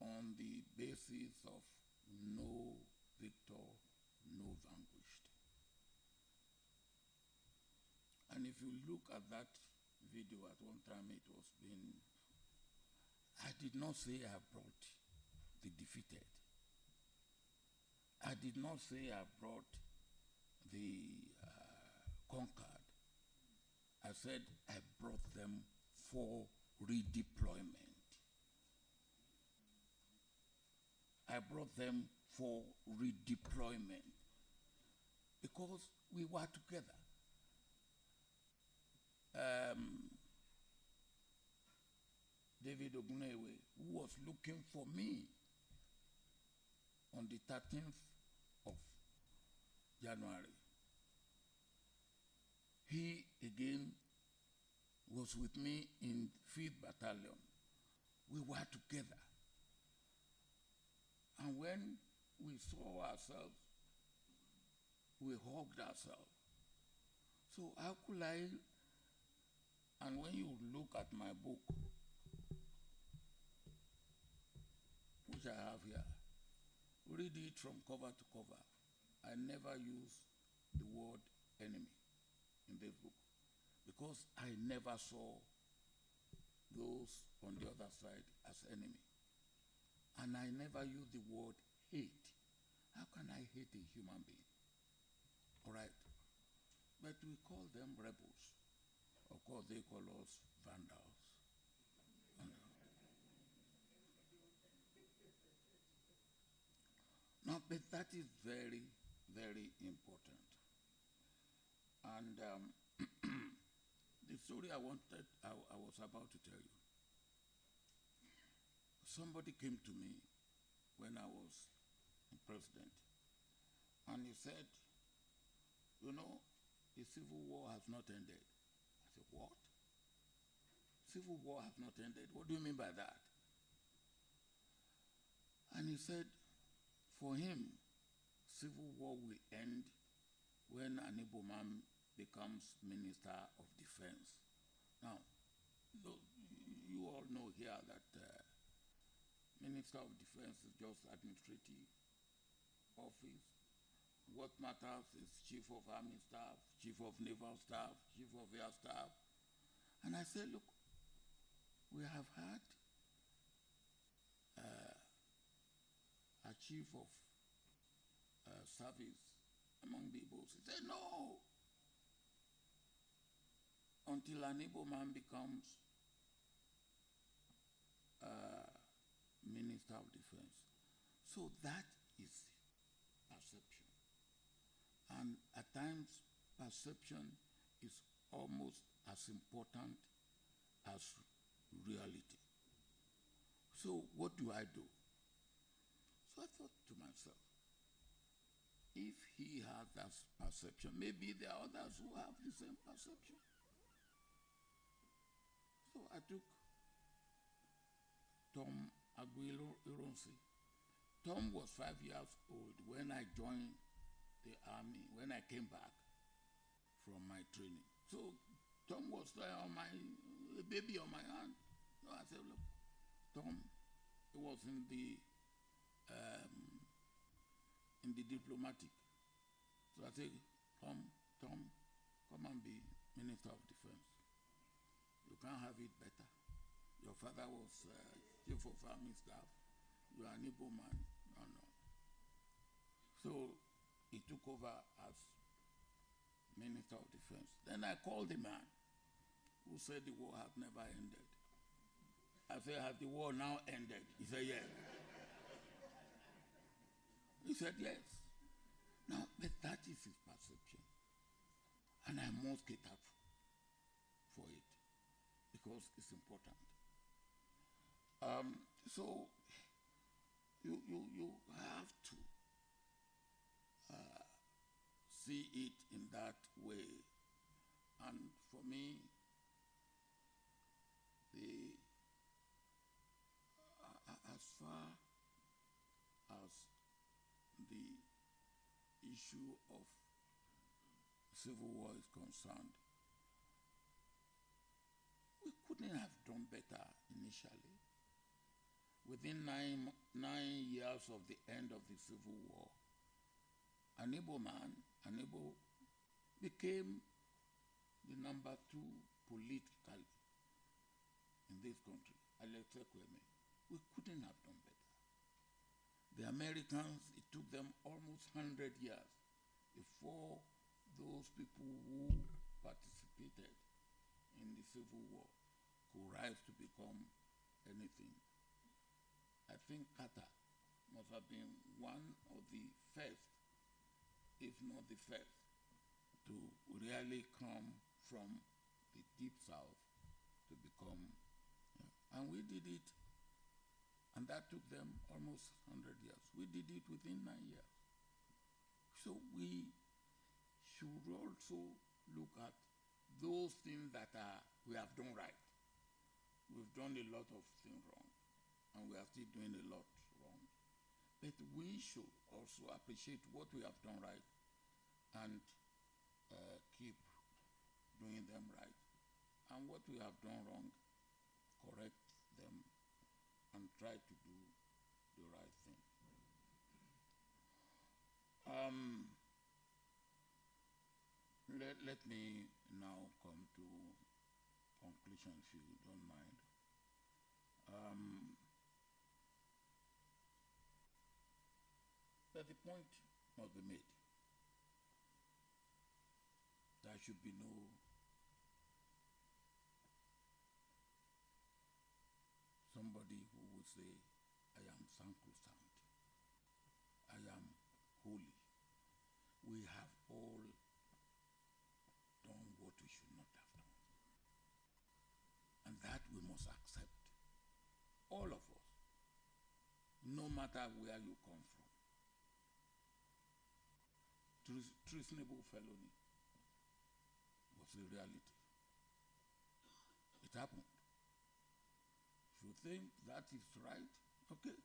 On the basis of no victor, no vanquished. And if you look at that video, at one time it was being, I did not say I brought the defeated. I did not say I brought the conquered. I said I brought them for redeployment. I brought them for redeployment because we were together. David Ognewe, who was looking for me on the 13th of January, he again was with me in 5th Battalion. We were together. And when we saw ourselves, we hugged ourselves. So how could I, and when you look at my book, which I have here, read it from cover to cover. I never use the word enemy in this book because I never saw those on the other side as enemy. And I never use the word hate. How can I hate a human being? All right. But we call them rebels. Of course, they call us vandals. Now, but that is very, very important. And the story I was about to tell you. Somebody came to me when I was president, and he said, you know, the civil war has not ended. I said, what? Civil war has not ended? What do you mean by that? And he said, for him, civil war will end when an Igbo man becomes Minister of Defense. Now, you all know here that Minister of Defense is just administrative office. What matters is Chief of Army Staff, Chief of Naval Staff, Chief of Air Staff. And I said, look, we have had a Chief of Service among the Igbos. He said, no, until an Igbo man becomes Minister of Defense. So that is perception. And at times, perception is almost as important as reality. So what do I do? So I thought to myself, if he has that perception, maybe there are others who have the same perception. So I took Tom Aguilo Ironsi. Tom was 5 years old when I joined the army, when I came back from my training. So Tom was there on my, a baby on my hand. So I said, look, Tom, he was in the diplomatic. So I said, Tom, come and be Minister of Defense. You can't have it better. Your father was Chief of Army Staff. You are an Igbo man. No. So he took over as Minister of Defense. Then I called the man who said the war had never ended. I said, has the war now ended? He said, yes. He said, yes. Now, but that is his perception. And I must cater for it because it's important. So you have to see it in that way. And for me, as far as the issue of civil war is concerned, we couldn't have done better initially. Within nine years of the end of the Civil War, an Igbo man, became the number 2 politically in this country. We couldn't have done better. The Americans, it took them almost 100 years before those people who participated in the Civil War could rise to become anything. I think Carter must have been one of the first, if not the first, to really come from the deep south to become, and we did it, and that took them almost 100 years. We did it within 9 years. So we should also look at those things that we have done right. We've done a lot of things wrong, and we are still doing a lot wrong. But we should also appreciate what we have done right and keep doing them right. And what we have done wrong, correct them and try to do the right thing. Let me now come to conclusion, if you don't mind. But the point must be made. There should be no somebody who would say, I am sacrosanct, I am holy. We have all done what we should not have done. And that we must accept. All of us, no matter where you come from. Treasonable felony was a reality. It happened. If you think that is right, okay.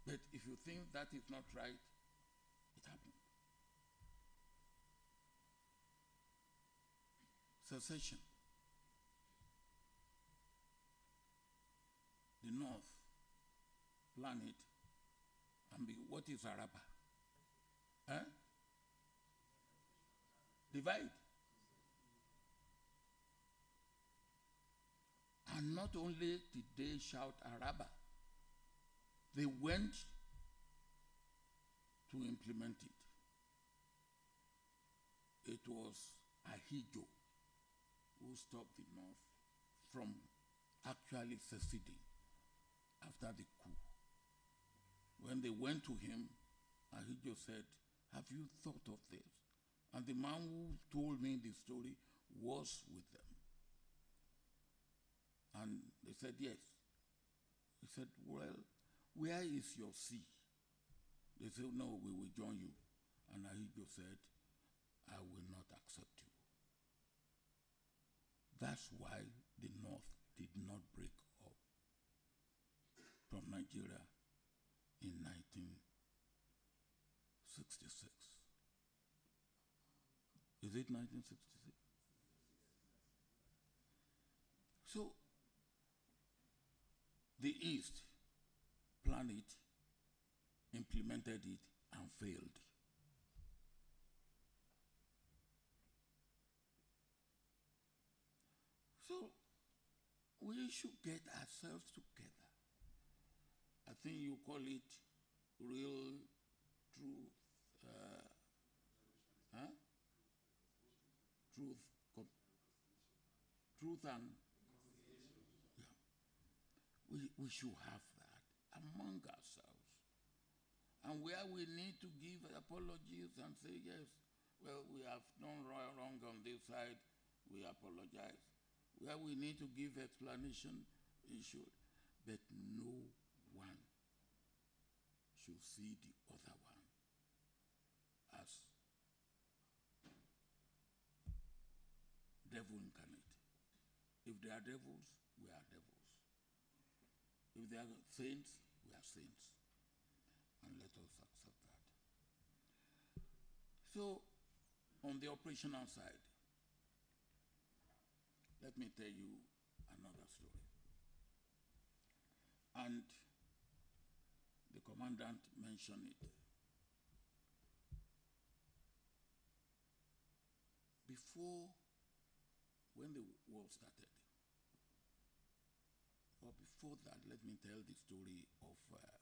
But if you think that is not right, it happened. Secession. The North plan it and be, what is Araba? Eh? Divide. And not only did they shout Araba, they went to implement it. It was Ahidjo who stopped the North from actually seceding after the coup. When they went to him, Ahidjo said, have you thought of this? And the man who told me the story was with them. And they said, yes. He said, well, where is your sea? They said, no, we will join you. And Ahidjo said, I will not accept you. That's why the North did not break up from Nigeria in 1966. Is it 1966? So, the East planned it, implemented it, and failed. So, we should get ourselves together. I think you call it real truth. Truth and yeah. We should have that among ourselves. And where we need to give apologies and say, yes, well, we have done wrong on this side, we apologize. Where we need to give explanation, we should. But no one should see the other one as devil incarnate. If they are devils, we are devils. If they are saints, we are saints. And let us accept that. So, on the operational side, let me tell you another story. And the commandant mentioned it. Before, when the war started, or before that, let me tell the story of Ore,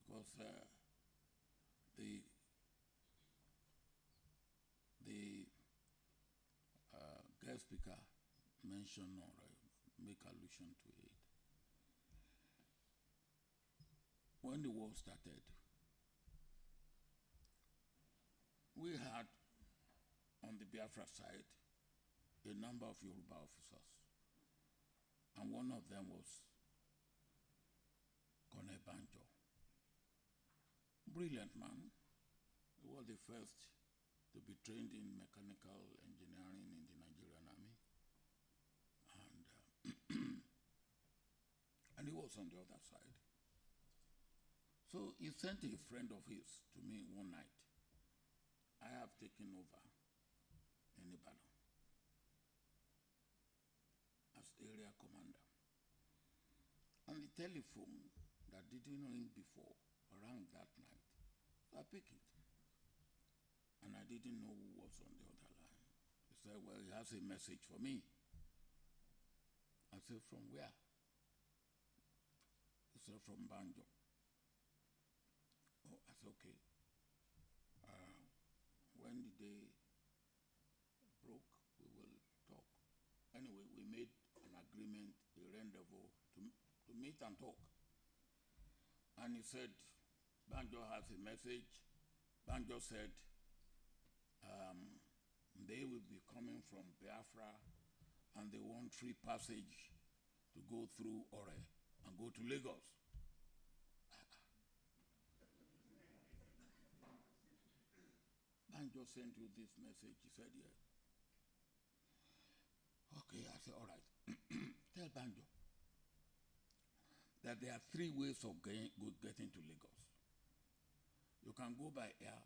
because the guest speaker mentioned Ore, make allusion to it. When the war started, we had on the Biafra side a number of Yoruba officers, and one of them was Colonel Banjo. Brilliant man. He was the first to be trained in mechanical engineering in the Nigerian army, and he was on the other side. So he sent a friend of his to me one night. I have taken over in Ibadan as area commander. And the telephone that didn't ring before rang that night. So I picked it. And I didn't know who was on the other line. He said, well, he has a message for me. I said, from where? He said, from Banjo. Oh, I said, okay. When the day broke, we will talk. Anyway, we made an agreement, a rendezvous to meet and talk. And he said, Banjo has a message. Banjo said, they will be coming from Biafra and they want free passage to go through Ore and go to Lagos. Banjo sent you this message. He said, yes. Okay, I said, all right. Tell Banjo that there are 3 ways of getting to Lagos. You can go by air,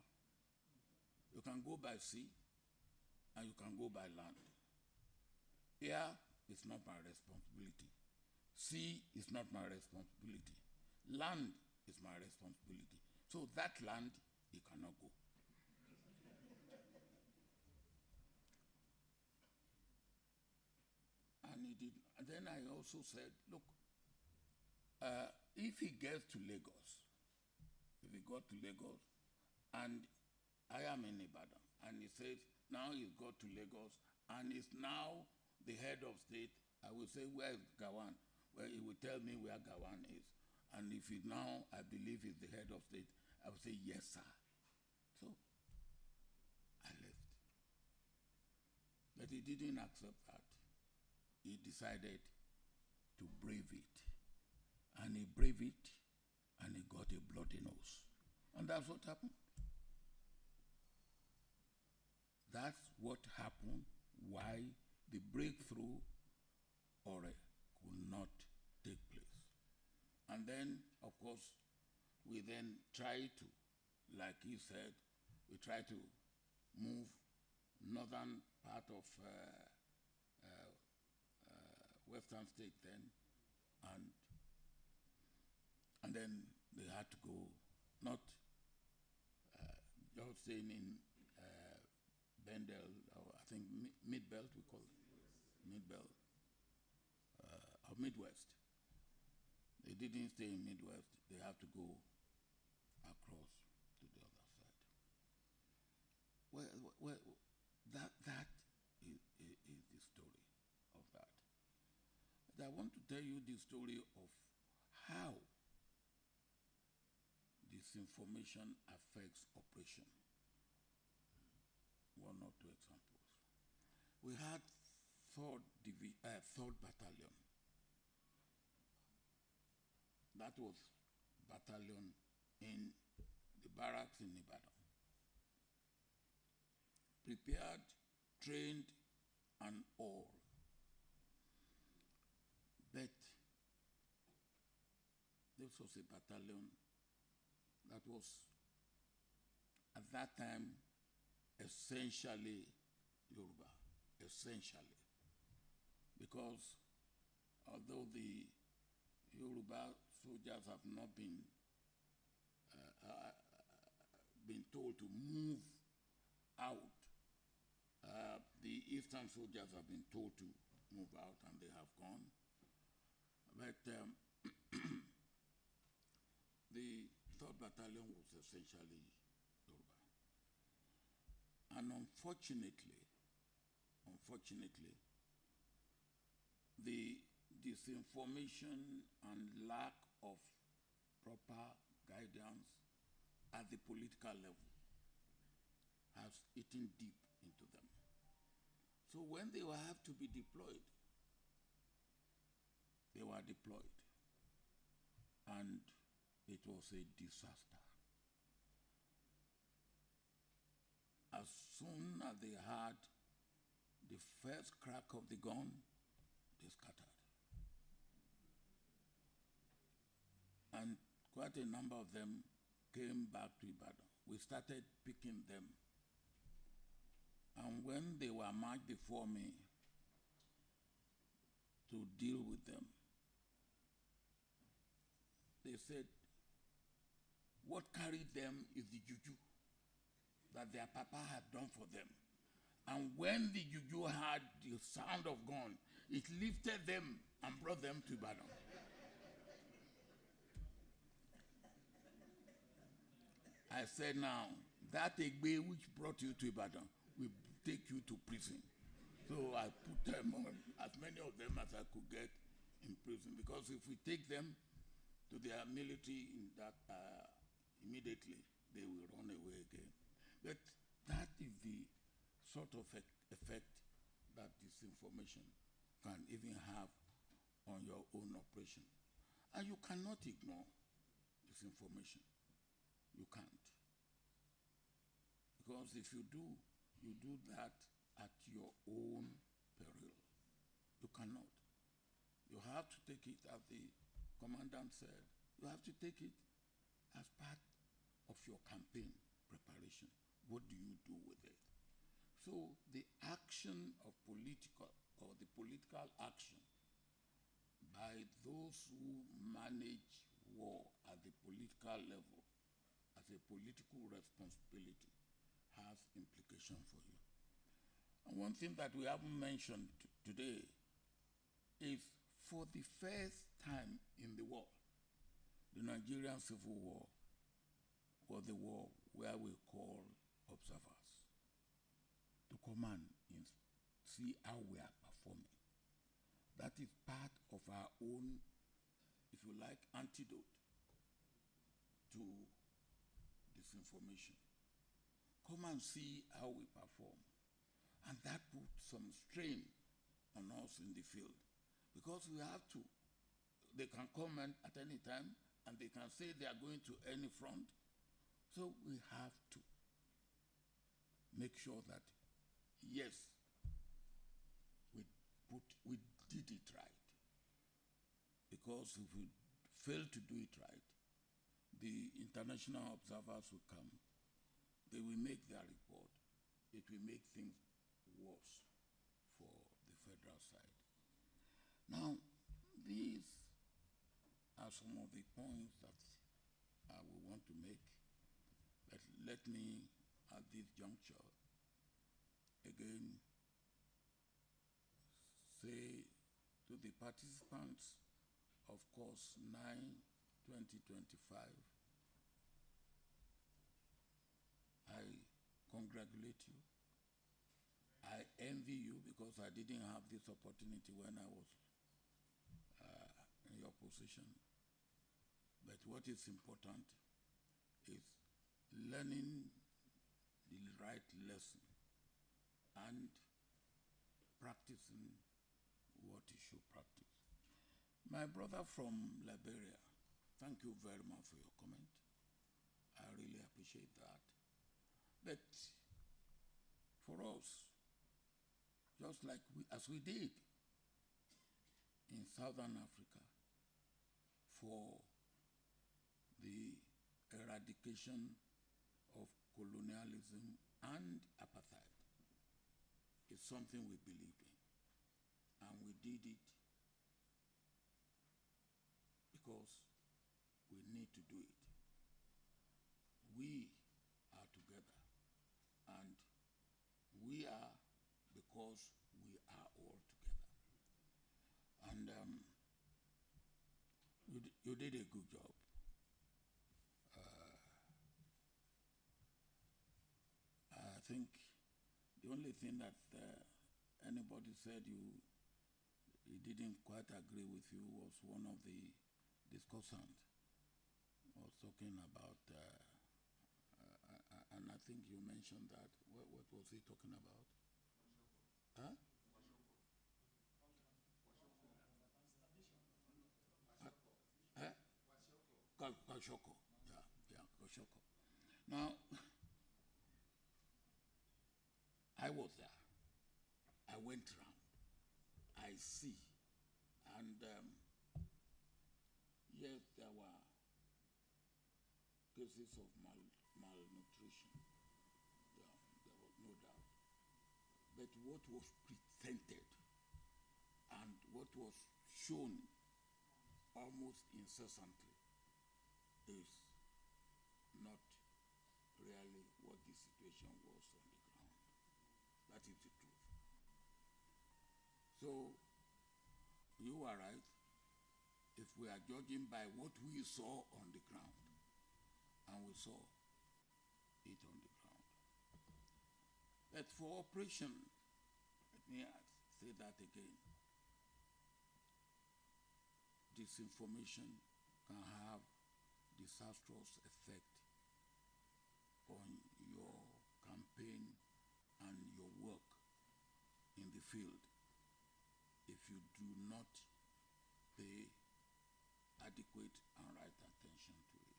you can go by sea, and you can go by land. Air is not my responsibility. Sea is not my responsibility. Land is my responsibility. So that land, you cannot go. And he did. And then I also said, look, if he gets to Lagos, if he got to Lagos, and I am in Ibadan, and he says, now he's got to Lagos, and is now the head of state, I will say, where is Gawan? Well, he will tell me where Gawan is. And if he now, I believe he's the head of state, I will say, yes, sir. So I left. But he didn't accept that. He decided to brave it. And he braved it, and he got a bloody nose. And that's what happened. That's what happened, why the breakthrough Ore could not take place. And then, of course, we then try to, like he said, we try to move northern part of Western state then, and then they had to go, not just staying in Bendel, or I think Mid-Belt we call it, Mid-Belt, or Midwest. They didn't stay in Midwest, they have to go across to the other side. Well, that is the story of that. But I want to tell you the story of how disinformation affects operation. 1 or 2 examples. We had 3rd Battalion. That was battalion in the barracks in Ibadan. Prepared, trained, and all. But this was a battalion that was, at that time, essentially Yoruba, essentially. Because although the Yoruba soldiers have not been told to move out, the Eastern soldiers have been told to move out, and they have gone. But the 3rd Battalion was essentially Yoruba. And unfortunately, the disinformation and lack of proper guidance at the political level has eaten deep into them. So when they will have to be deployed, they were deployed. And it was a disaster. As soon as they had the first crack of the gun, they scattered. And quite a number of them came back to Ibadan. We started picking them. And when they were marched before me to deal with them, they said, what carried them is the juju that their papa had done for them. And when the juju had the sound of gun, it lifted them and brought them to Ibadan. I said, now, that Egbe which brought you to Ibadan will take you to prison. So I put them on, as many of them as I could get in prison, because if we take them to their military in that immediately, they will run away again. But that is the sort of effect that disinformation can even have on your own operation. And you cannot ignore disinformation. You can't. Because if you do, you do that at your own peril. You cannot. You have to take it, as the commandant said, you have to take it as part of your campaign preparation. What do you do with it? So the action of the political action by those who manage war at the political level as a political responsibility has implication for you. And one thing that we haven't mentioned today is, for the first time in the war, the Nigerian Civil War was the war where we call observers to come and see how we are performing. That is part of our own, if you like, antidote to disinformation. Come and see how we perform. And that puts some strain on us in the field, because we have to. They can comment at any time, and they can say they are going to any front. So we have to make sure that, yes, we did it right. Because if we fail to do it right, the international observers will come. They will make their report. It will make things worse for the federal side. Now, these are some of the points that I will want to make. But let me, at this juncture, again say to the participants of course 9/2025, I congratulate you. I envy you, because I didn't have this opportunity when I was in your position. But what is important is learning the right lesson and practicing what you should practice. My brother from Liberia, thank you very much for your comment. I really appreciate that. But for us, just like as we did in Southern Africa for the eradication of colonialism and apartheid, it's something we believe in. And we did it because we need to do it. We are together, and we are because we are all together. And you did a good job. I think the only thing that anybody said he didn't quite agree with you was one of the discussants. Was talking about, and I think you mentioned that. What was he talking about? Huh? Kwashiorkor. Yeah, Kwashiorkor. Now, I was there. I went round. I see. And yes, there were cases of malnutrition. There was no doubt. But what was presented and what was shown almost incessantly is not really what the situation was on the ground. That is the truth. So, you are right. If we are judging by what we saw on the ground, and we saw it on the ground. But for operation, let me say that again, disinformation can have disastrous effect on your campaign and your work in the field if you do not pay adequate and right attention to it.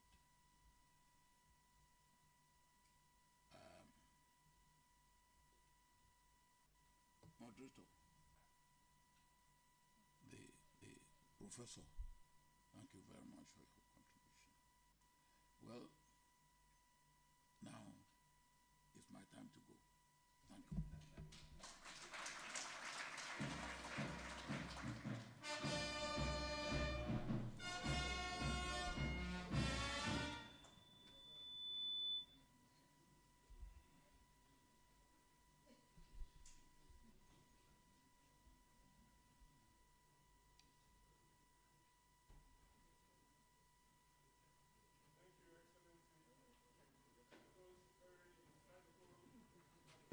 Moderator, the professor, thank you very much for your contribution. Well, now it's my time to go. Thank you.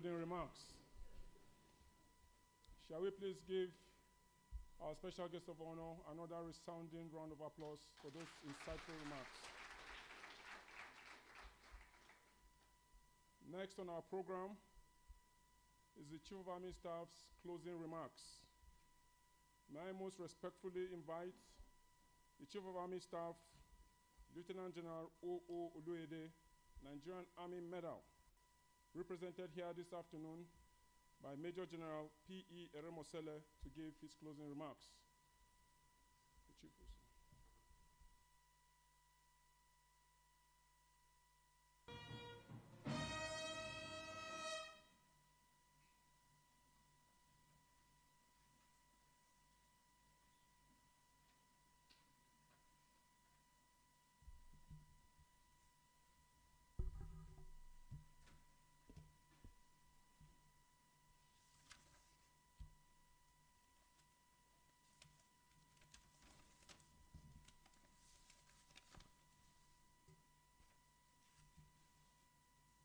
Remarks. Shall we please give our special guest of honor another resounding round of applause for those insightful remarks. Next on our program is the Chief of Army Staff's closing remarks. May I most respectfully invite the Chief of Army Staff, Lieutenant General O.O. Oluede, Nigerian Army Medal, represented here this afternoon by Major General P.E. Eremosele to give his closing remarks. The Chief, please.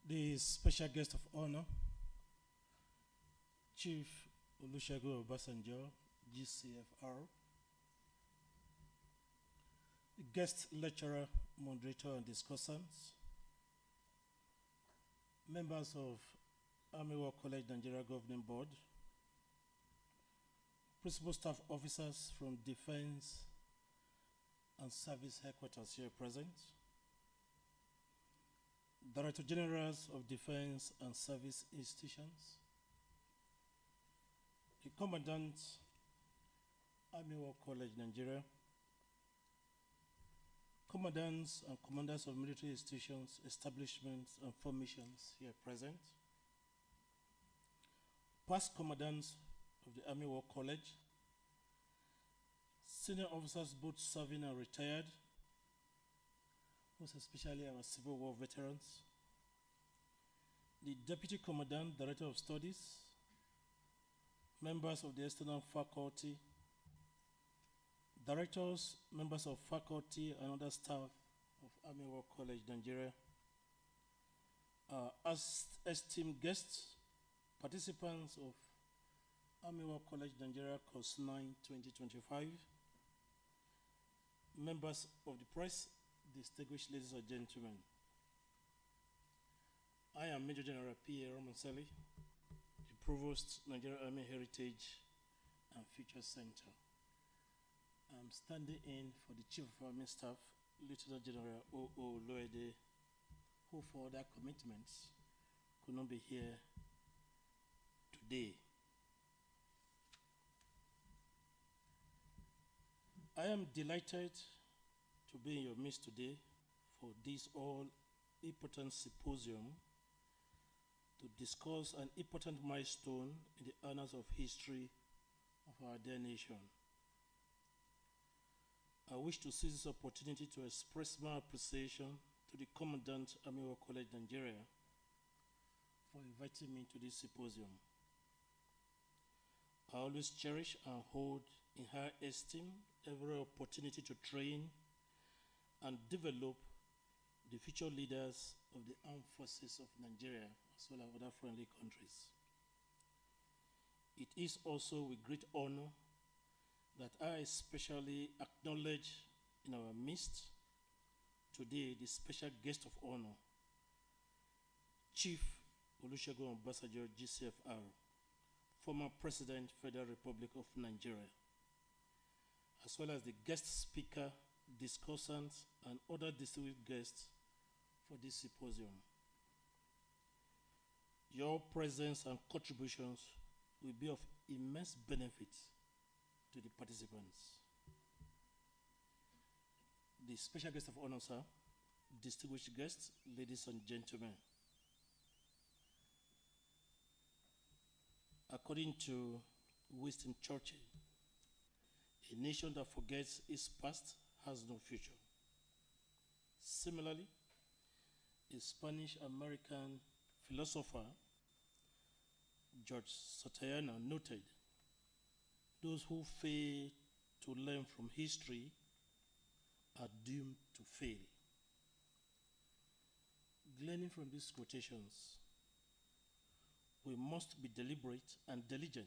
The special guest of honor, Chief Olusegun Obasanjo, GCFR, the guest lecturer, moderator, and discussants, members of Army War College Nigeria Governing Board, principal staff officers from Defense and Service Headquarters here present, Director Generals of Defense and Service Institutions, the Commandant, Army War College Nigeria, Commandants and Commanders of military institutions, establishments, and formations here present, past Commandants of the Army War College, senior officers both serving and retired, most especially our Civil War veterans, the Deputy Commandant, Director of Studies, members of the external faculty, directors, members of faculty, and other staff of Army War College Nigeria, as esteemed guests, participants of Army War College Nigeria Course 9 2025. Members of the press, distinguished ladies and gentlemen. I am Major General P.A. Romanseli, the Provost, Nigerian Army Heritage and Future Center. I'm standing in for the Chief of Army Staff, Lieutenant General O.O. Loede, who for other commitments could not be here today. I am delighted to be in your midst today for this all-important symposium to discuss an important milestone in the annals of history of our dear nation. I wish to seize this opportunity to express my appreciation to the Commandant Army War College Nigeria for inviting me to this symposium. I always cherish and hold in high esteem every opportunity to train and develop the future leaders of the armed forces of Nigeria as well as other friendly countries. It is also with great honor that I especially acknowledge in our midst today the special guest of honor, Chief Olusegun Obasanjo GCFR, former President, Federal Republic of Nigeria, as well as the guest speaker, discussants, and other distinguished guests for this symposium. Your presence and contributions will be of immense benefit to the participants. The special guest of honor, sir, distinguished guests, ladies and gentlemen. According to Winston Churchill, a nation that forgets its past has no future. Similarly, a Spanish-American philosopher, George Santayana, noted, those who fail to learn from history are doomed to fail. Gleaning from these quotations, we must be deliberate and diligent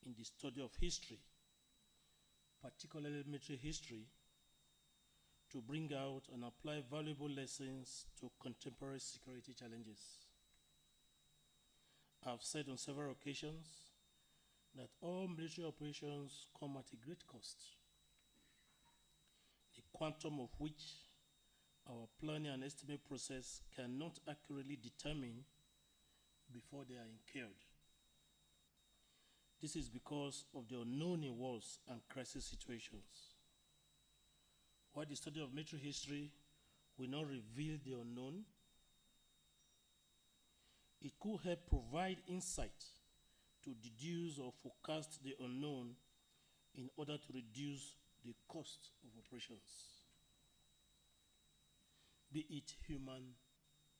in the study of history, particularly military history, to bring out and apply valuable lessons to contemporary security challenges. I've said on several occasions that all military operations come at a great cost, the quantum of which our planning and estimate process cannot accurately determine before they are incurred. This is because of the unknown in wars and crisis situations. While the study of military history will not reveal the unknown, it could help provide insight to deduce or forecast the unknown in order to reduce the cost of operations, be it human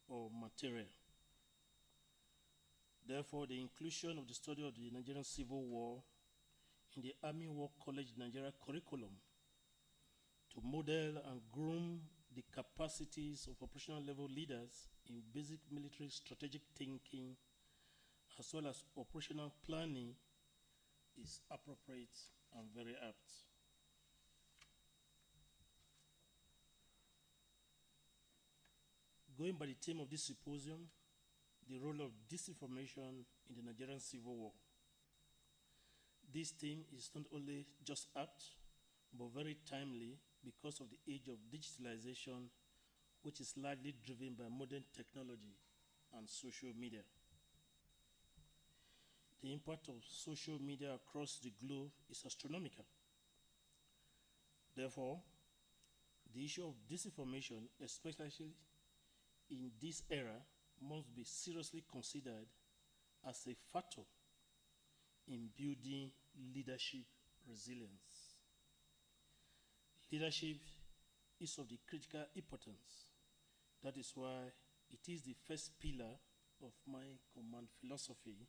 or material. Therefore, the inclusion of the study of the Nigerian Civil War in the Army War College Nigeria curriculum to model and groom the capacities of operational level leaders in basic military strategic thinking as well as operational planning is appropriate and very apt. Going by the theme of this symposium, the role of disinformation in the Nigerian Civil War. This theme is not only just apt, but very timely because of the age of digitalization, which is largely driven by modern technology and social media. The impact of social media across the globe is astronomical. Therefore, the issue of disinformation, especially in this era, must be seriously considered as a factor in building leadership resilience. Leadership is of the critical importance. That is why it is the first pillar of my command philosophy,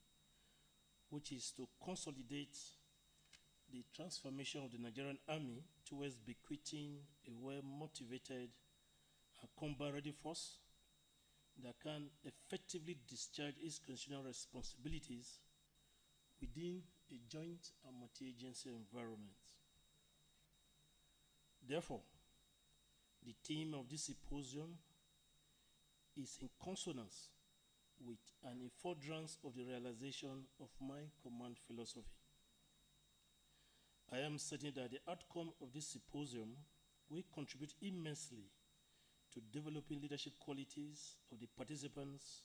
which is to consolidate the transformation of the Nigerian Army towards bequeathing a well-motivated and combat-ready force that can effectively discharge its constitutional responsibilities within a joint and multi-agency environment. Therefore, the theme of this symposium is in consonance with and in furtherance of the realization of my command philosophy. I am certain that the outcome of this symposium will contribute immensely to developing leadership qualities of the participants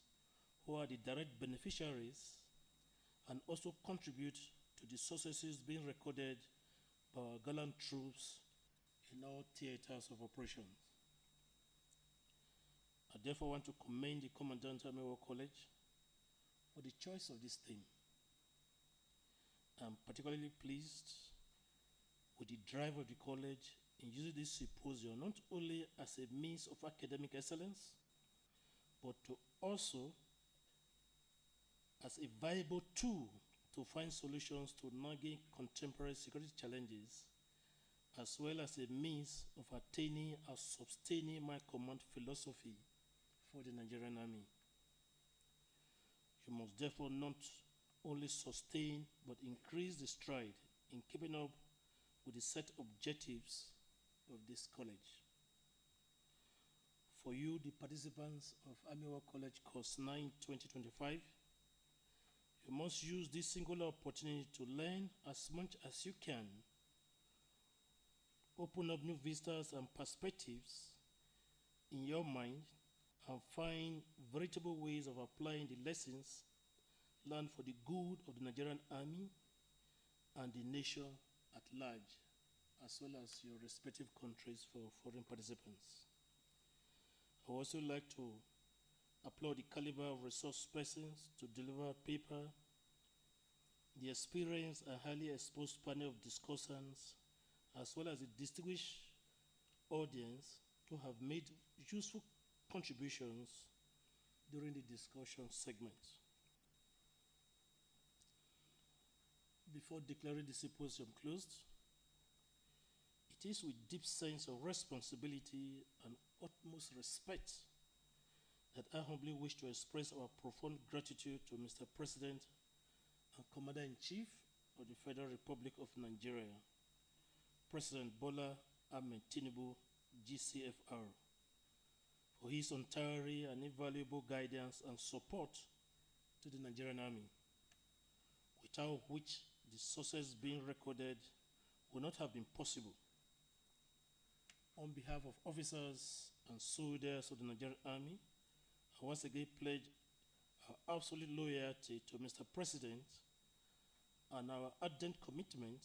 who are the direct beneficiaries, and also contribute to the successes being recorded by our gallant troops in all theaters of operations. I therefore want to commend the Commandant Army War College for the choice of this theme. I'm particularly pleased with the drive of the college in using this symposium not only as a means of academic excellence, but to also as a viable tool to find solutions to nagging contemporary security challenges, as well as a means of attaining and sustaining my command philosophy for the Nigerian Army. You must therefore not only sustain but increase the stride in keeping up with the set objectives of this college. For you, the participants of Army War College Course 9 2025, you must use this singular opportunity to learn as much as you can, open up new vistas and perspectives in your mind, and find veritable ways of applying the lessons learned for the good of the Nigerian Army and the nation at large, as well as your respective countries for foreign participants. I would also like to applaud the caliber of resource persons to deliver a paper, the experienced and highly exposed panel of discussants, as well as the distinguished audience who have made useful contributions during the discussion segment. Before declaring the symposium closed, it is with deep sense of responsibility and utmost respect that I humbly wish to express our profound gratitude to Mr. President and Commander-in-Chief of the Federal Republic of Nigeria, President Bola Ahmed Tinubu, GCFR, for his untiring and invaluable guidance and support to the Nigerian Army, without which the success being recorded would not have been possible. On behalf of officers and soldiers of the Nigerian Army, I once again pledge our absolute loyalty to Mr. President and our ardent commitment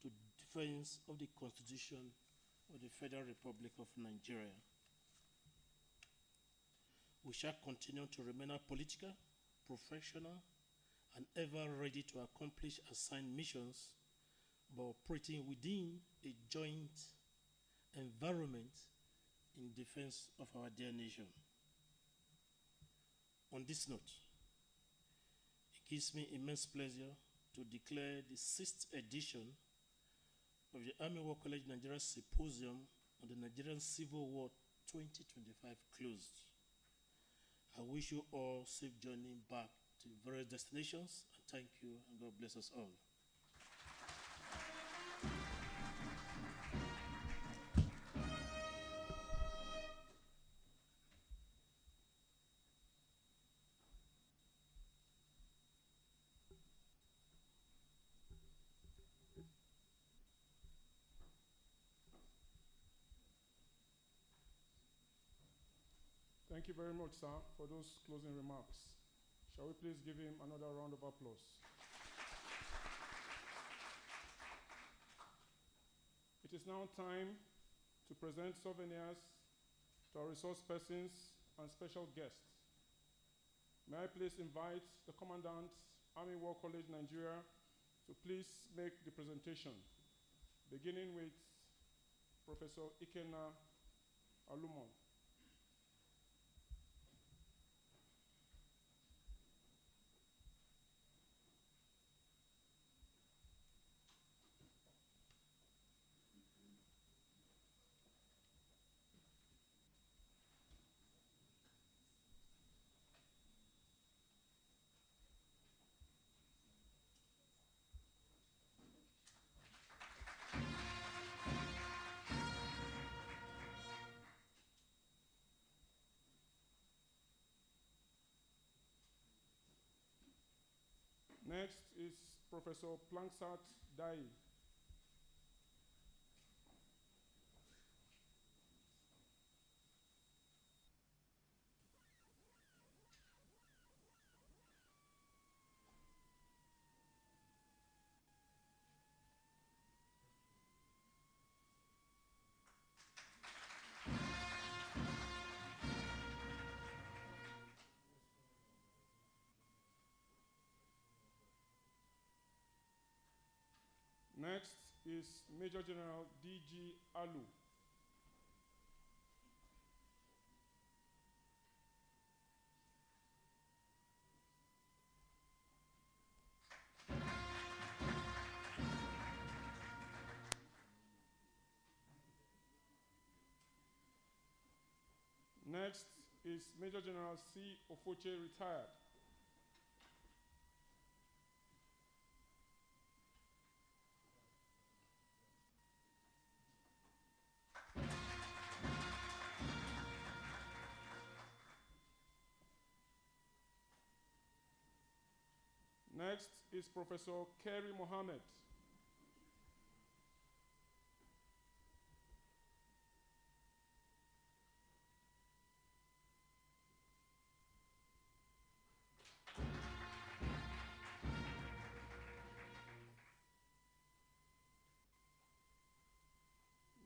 to defense of the Constitution of the Federal Republic of Nigeria. We shall continue to remain apolitical, professional, and ever ready to accomplish assigned missions by operating within a joint environment in defense of our dear nation. On this note, it gives me immense pleasure to declare the 6th edition of the Army War College Nigeria Symposium on the Nigerian Civil War 2025 closed. I wish you all safe journey back to various destinations, and thank you, and God bless us all. Thank you very much, sir, for those closing remarks. Shall we please give him another round of applause? It is now time to present souvenirs to our resource persons and special guests. May I please invite the Commandant, Army War College Nigeria, to please make the presentation, beginning with Professor Ikena Alumon. Next is Professor Planksat Dai. Next is Major General D.G. Alu. Next is Major General C. Ofoche, retired. Next is Professor Kerry Mohammed.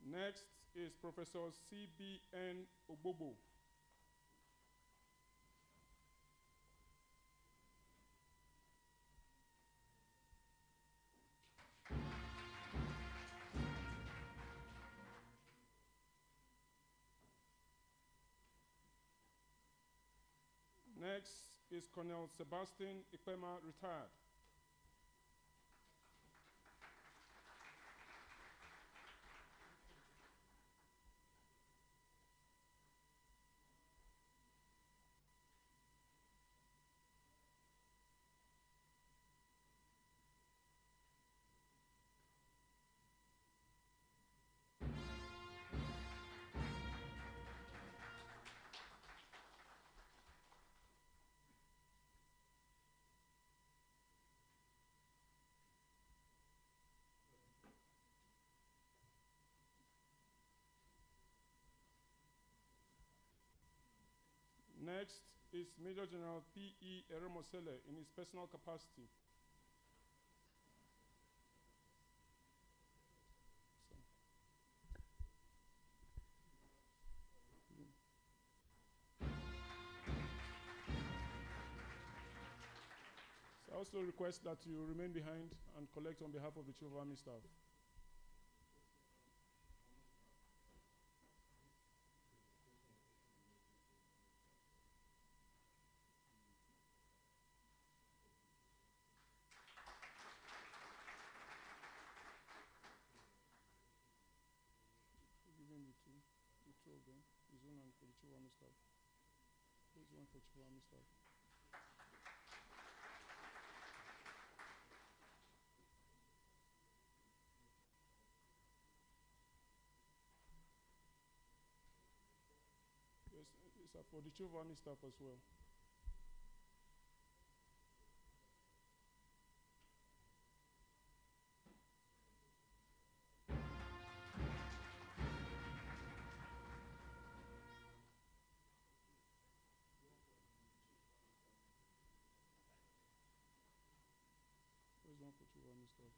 Next is Professor C.B.N. Obobo. Next is Colonel Sebastian Ikpema, retired. Next is Major General P.E. Eremosele in his personal capacity. So I also request that you remain behind and collect on behalf of the Chief of Army Staff. The two of them. There's one for the Chief of Army Staff. There's one for Chief of Army Staff. Yes, it's for the Chief of Army Staff as well. There's one for Chief of Army Staff.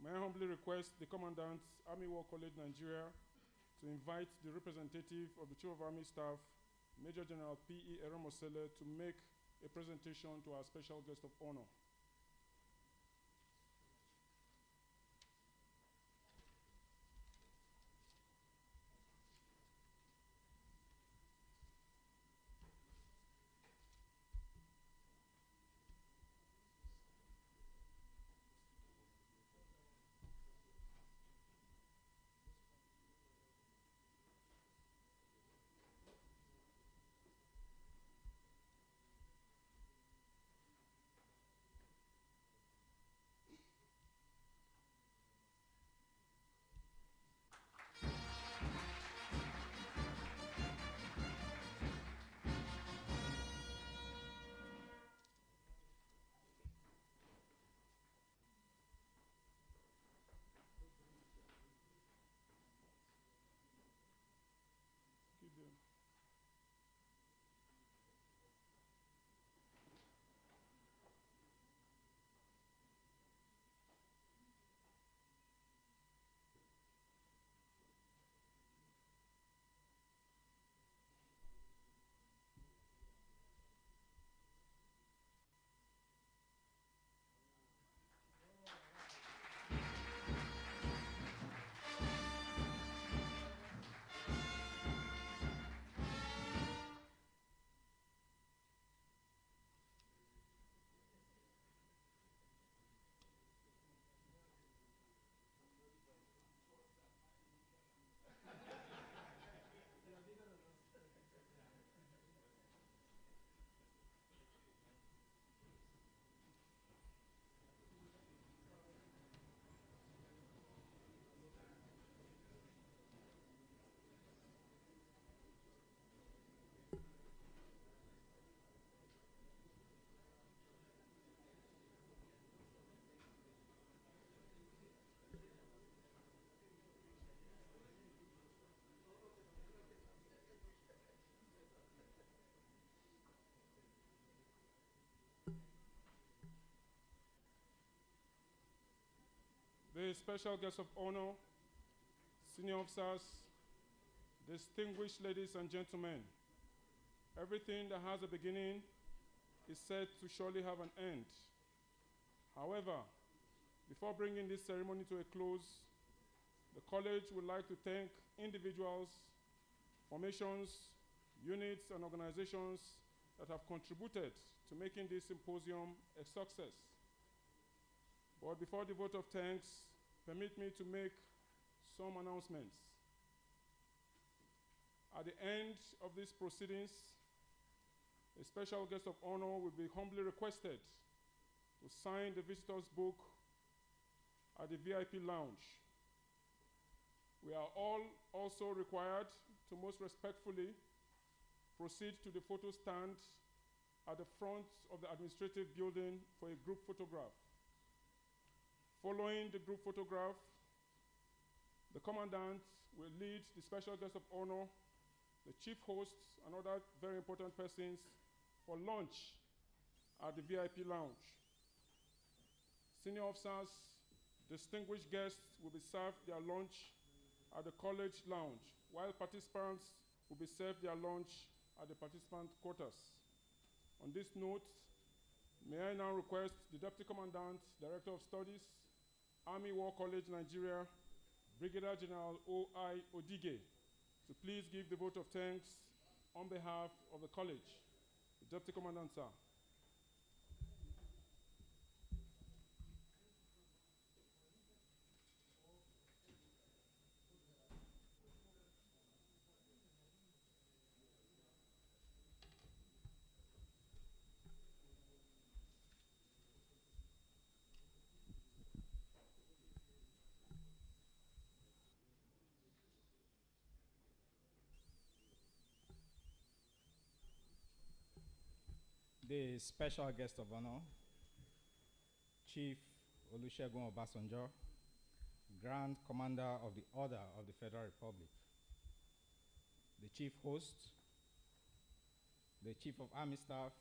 May I humbly request the Commandant, Army War College Nigeria, to invite the representative of the Chief of Army Staff, Major General P.E. Eremosele, to make a presentation to our special guest of honor. The special guests of honor, senior officers, distinguished ladies and gentlemen, everything that has a beginning is said to surely have an end. However, before bringing this ceremony to a close, the college would like to thank individuals, formations, units, and organizations that have contributed to making this symposium a success. But before the vote of thanks, permit me to make some announcements. At the end of these proceedings, a special guest of honor will be humbly requested to sign the visitor's book at the VIP lounge. We are all also required to most respectfully proceed to the photo stand at the front of the administrative building for a group photograph. Following the group photograph, the commandant will lead the special guest of honor, the chief hosts, and other very important persons for lunch at the VIP lounge. Senior officers, distinguished guests will be served their lunch at the college lounge, while participants will be served their lunch at the participant quarters. On this note, may I now request the Deputy Commandant, Director of Studies, Army War College, Nigeria, Brigadier General O.I. Odige, to please give the vote of thanks on behalf of the college. The Deputy Commandant, sir. The special guest of honor, Chief Olusegun Obasanjo, Grand Commander of the Order of the Federal Republic, the Chief Host, the Chief of Army Staff,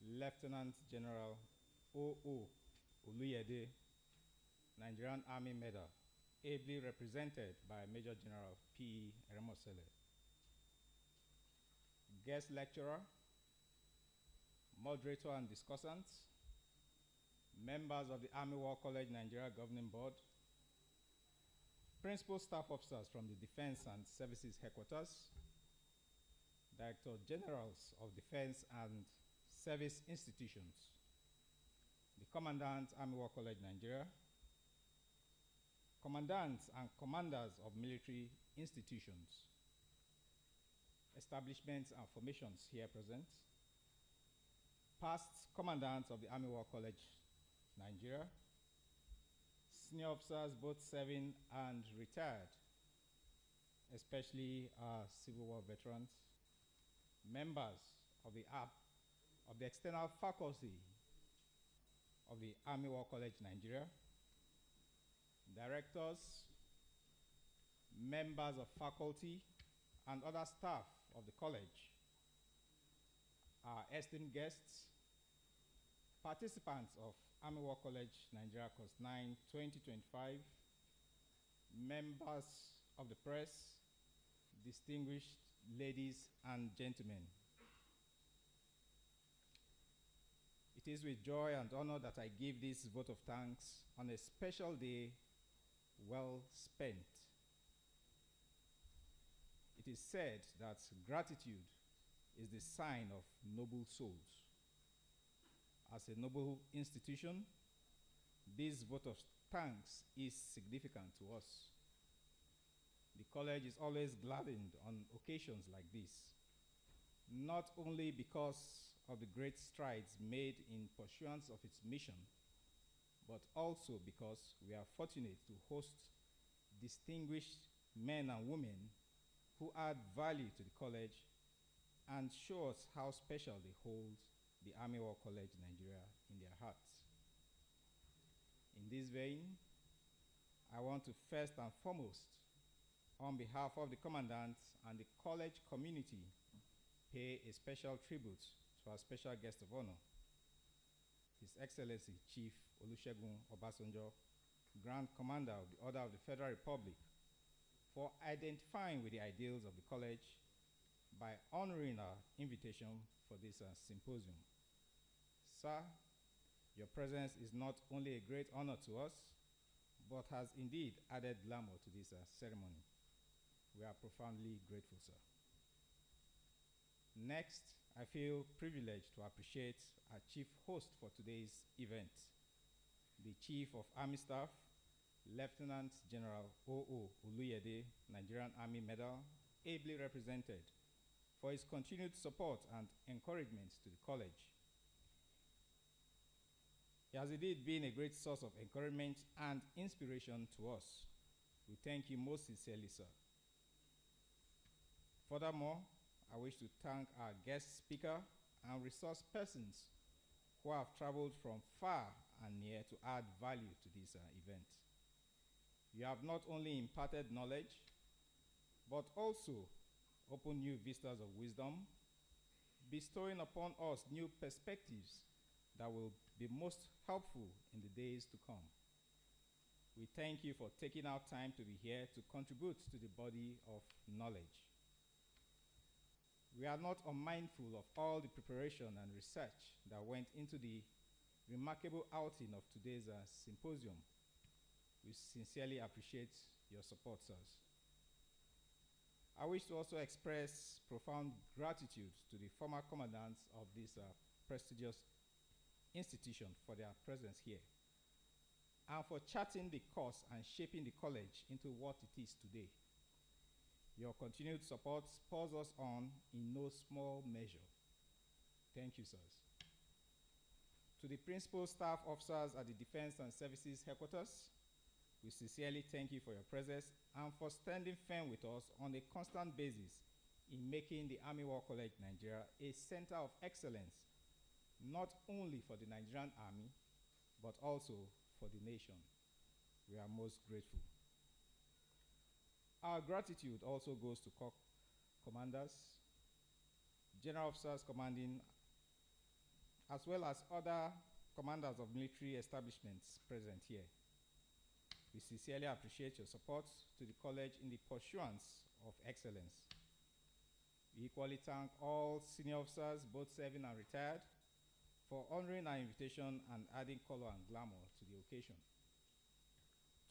Lieutenant General O.O. Oluyede, Nigerian Army Medal, ably represented by Major General P.E. Eremosele. guest lecturer, moderator and discussant, members of the Army War College Nigeria Governing Board, principal staff officers from the Defense and Services Headquarters, Director Generals of Defense and Service Institutions, the Commandant, Army War College Nigeria, commandants and commanders of military institutions, establishments and formations here present, past commandants of the Army War College Nigeria, senior officers both serving and retired, especially our Civil War veterans, members of the external faculty of the Army War College Nigeria, directors, members of faculty, and other staff of the college, our esteemed guests, participants of Army War College Nigeria Course 9 2025, members of the press, distinguished ladies and gentlemen. It is with joy and honor that I give this vote of thanks on a special day well spent. It is said that gratitude is the sign of noble souls. As a noble institution, this vote of thanks is significant to us. The college is always gladdened on occasions like this, not only because of the great strides made in pursuance of its mission, but also because we are fortunate to host distinguished men and women who add value to the college and show us how special they hold the Army War College Nigeria in their hearts. In this vein, I want to first and foremost, on behalf of the Commandant and the college community, pay a special tribute to our special guest of honor, His Excellency Chief Olusegun Obasanjo, Grand Commander of the Order of the Federal Republic, for identifying with the ideals of the college by honoring our invitation for this symposium. Sir, your presence is not only a great honor to us, but has indeed added glamour to this ceremony. We are profoundly grateful, sir. Next, I feel privileged to appreciate our chief host for today's event, the Chief of Army Staff, Lieutenant General O.O. Oluyede, Nigerian Army Medal, ably represented, for his continued support and encouragement to the college. He has indeed been a great source of encouragement and inspiration to us. We thank you most sincerely, sir. Furthermore, I wish to thank our guest speaker and resource persons who have traveled from far and near to add value to this event. You have not only imparted knowledge, but also opened new vistas of wisdom, bestowing upon us new perspectives that will be most helpful in the days to come. We thank you for taking out time to be here to contribute to the body of knowledge. We are not unmindful of all the preparation and research that went into the remarkable outing of today's symposium. We sincerely appreciate your support, sirs. I wish to also express profound gratitude to the former commandants of this prestigious institution for their presence here and for charting the course and shaping the college into what it is today. Your continued support spurs us on in no small measure. Thank you, sirs. To the principal staff officers at the Defense and Services Headquarters, we sincerely thank you for your presence and for standing firm with us on a constant basis in making the Army War College Nigeria a center of excellence, not only for the Nigerian Army, but also for the nation. We are most grateful. Our gratitude also goes to corps commanders, general officers commanding, as well as other commanders of military establishments present here. We sincerely appreciate your support to the college in the pursuance of excellence. We equally thank all senior officers, both serving and retired, for honoring our invitation and adding color and glamour to the occasion.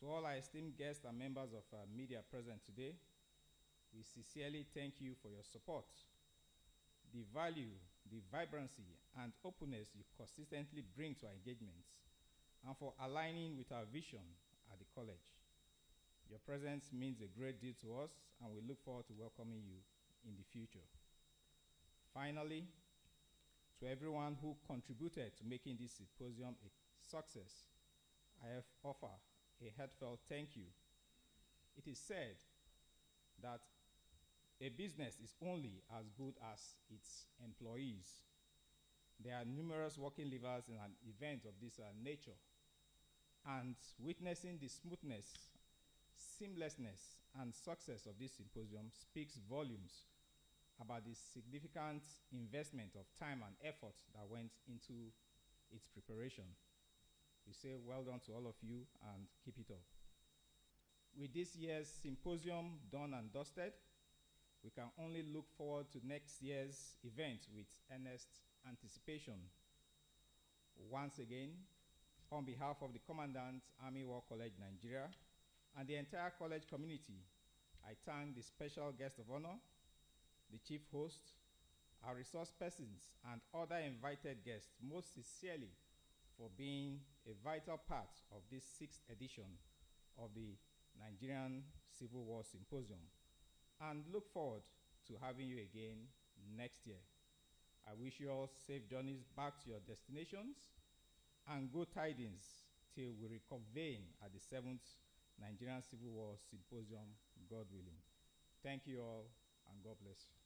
To all our esteemed guests and members of our media present today, we sincerely thank you for your support, the value, the vibrancy, and openness you consistently bring to our engagements, and for aligning with our vision at the college. Your presence means a great deal to us, and we look forward to welcoming you in the future. Finally, to everyone who contributed to making this symposium a success, I have offered a heartfelt thank you. It is said that a business is only as good as its employees. There are numerous working levers in an event of this nature, and witnessing the smoothness, seamlessness, and success of this symposium speaks volumes about the significant investment of time and effort that went into its preparation. We say well done to all of you and keep it up. With this year's symposium done and dusted, we can only look forward to next year's event with earnest anticipation. Once again, on behalf of the Commandant, Army War College Nigeria, and the entire college community, I thank the special guest of honor, the chief host, our resource persons, and other invited guests most sincerely for being a vital part of this 6th edition of the Nigerian Civil War Symposium, and look forward to having you again next year. I wish you all safe journeys back to your destinations and good tidings till we reconvene at the 7th Nigerian Civil War Symposium, God willing. Thank you all, and God bless you.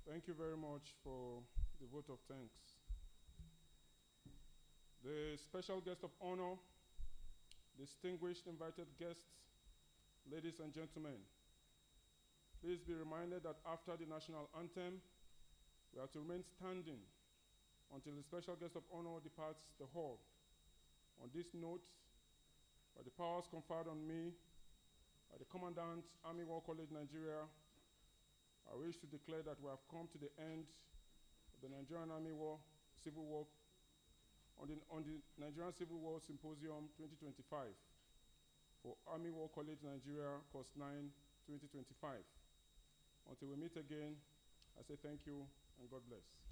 Thank you very much for the vote of thanks. The special guest of honor, distinguished invited guests, ladies and gentlemen, please be reminded that after the national anthem, we are to remain standing until the special guest of honor departs the hall. On this note, by the powers conferred on me by the Commandant, Army War College Nigeria, I wish to declare that we have come to the end of the Nigerian Army War Civil War on the Nigerian Civil War Symposium 2025 for Army War College Nigeria, Course 9, 2025. Until we meet again, I say thank you and God bless.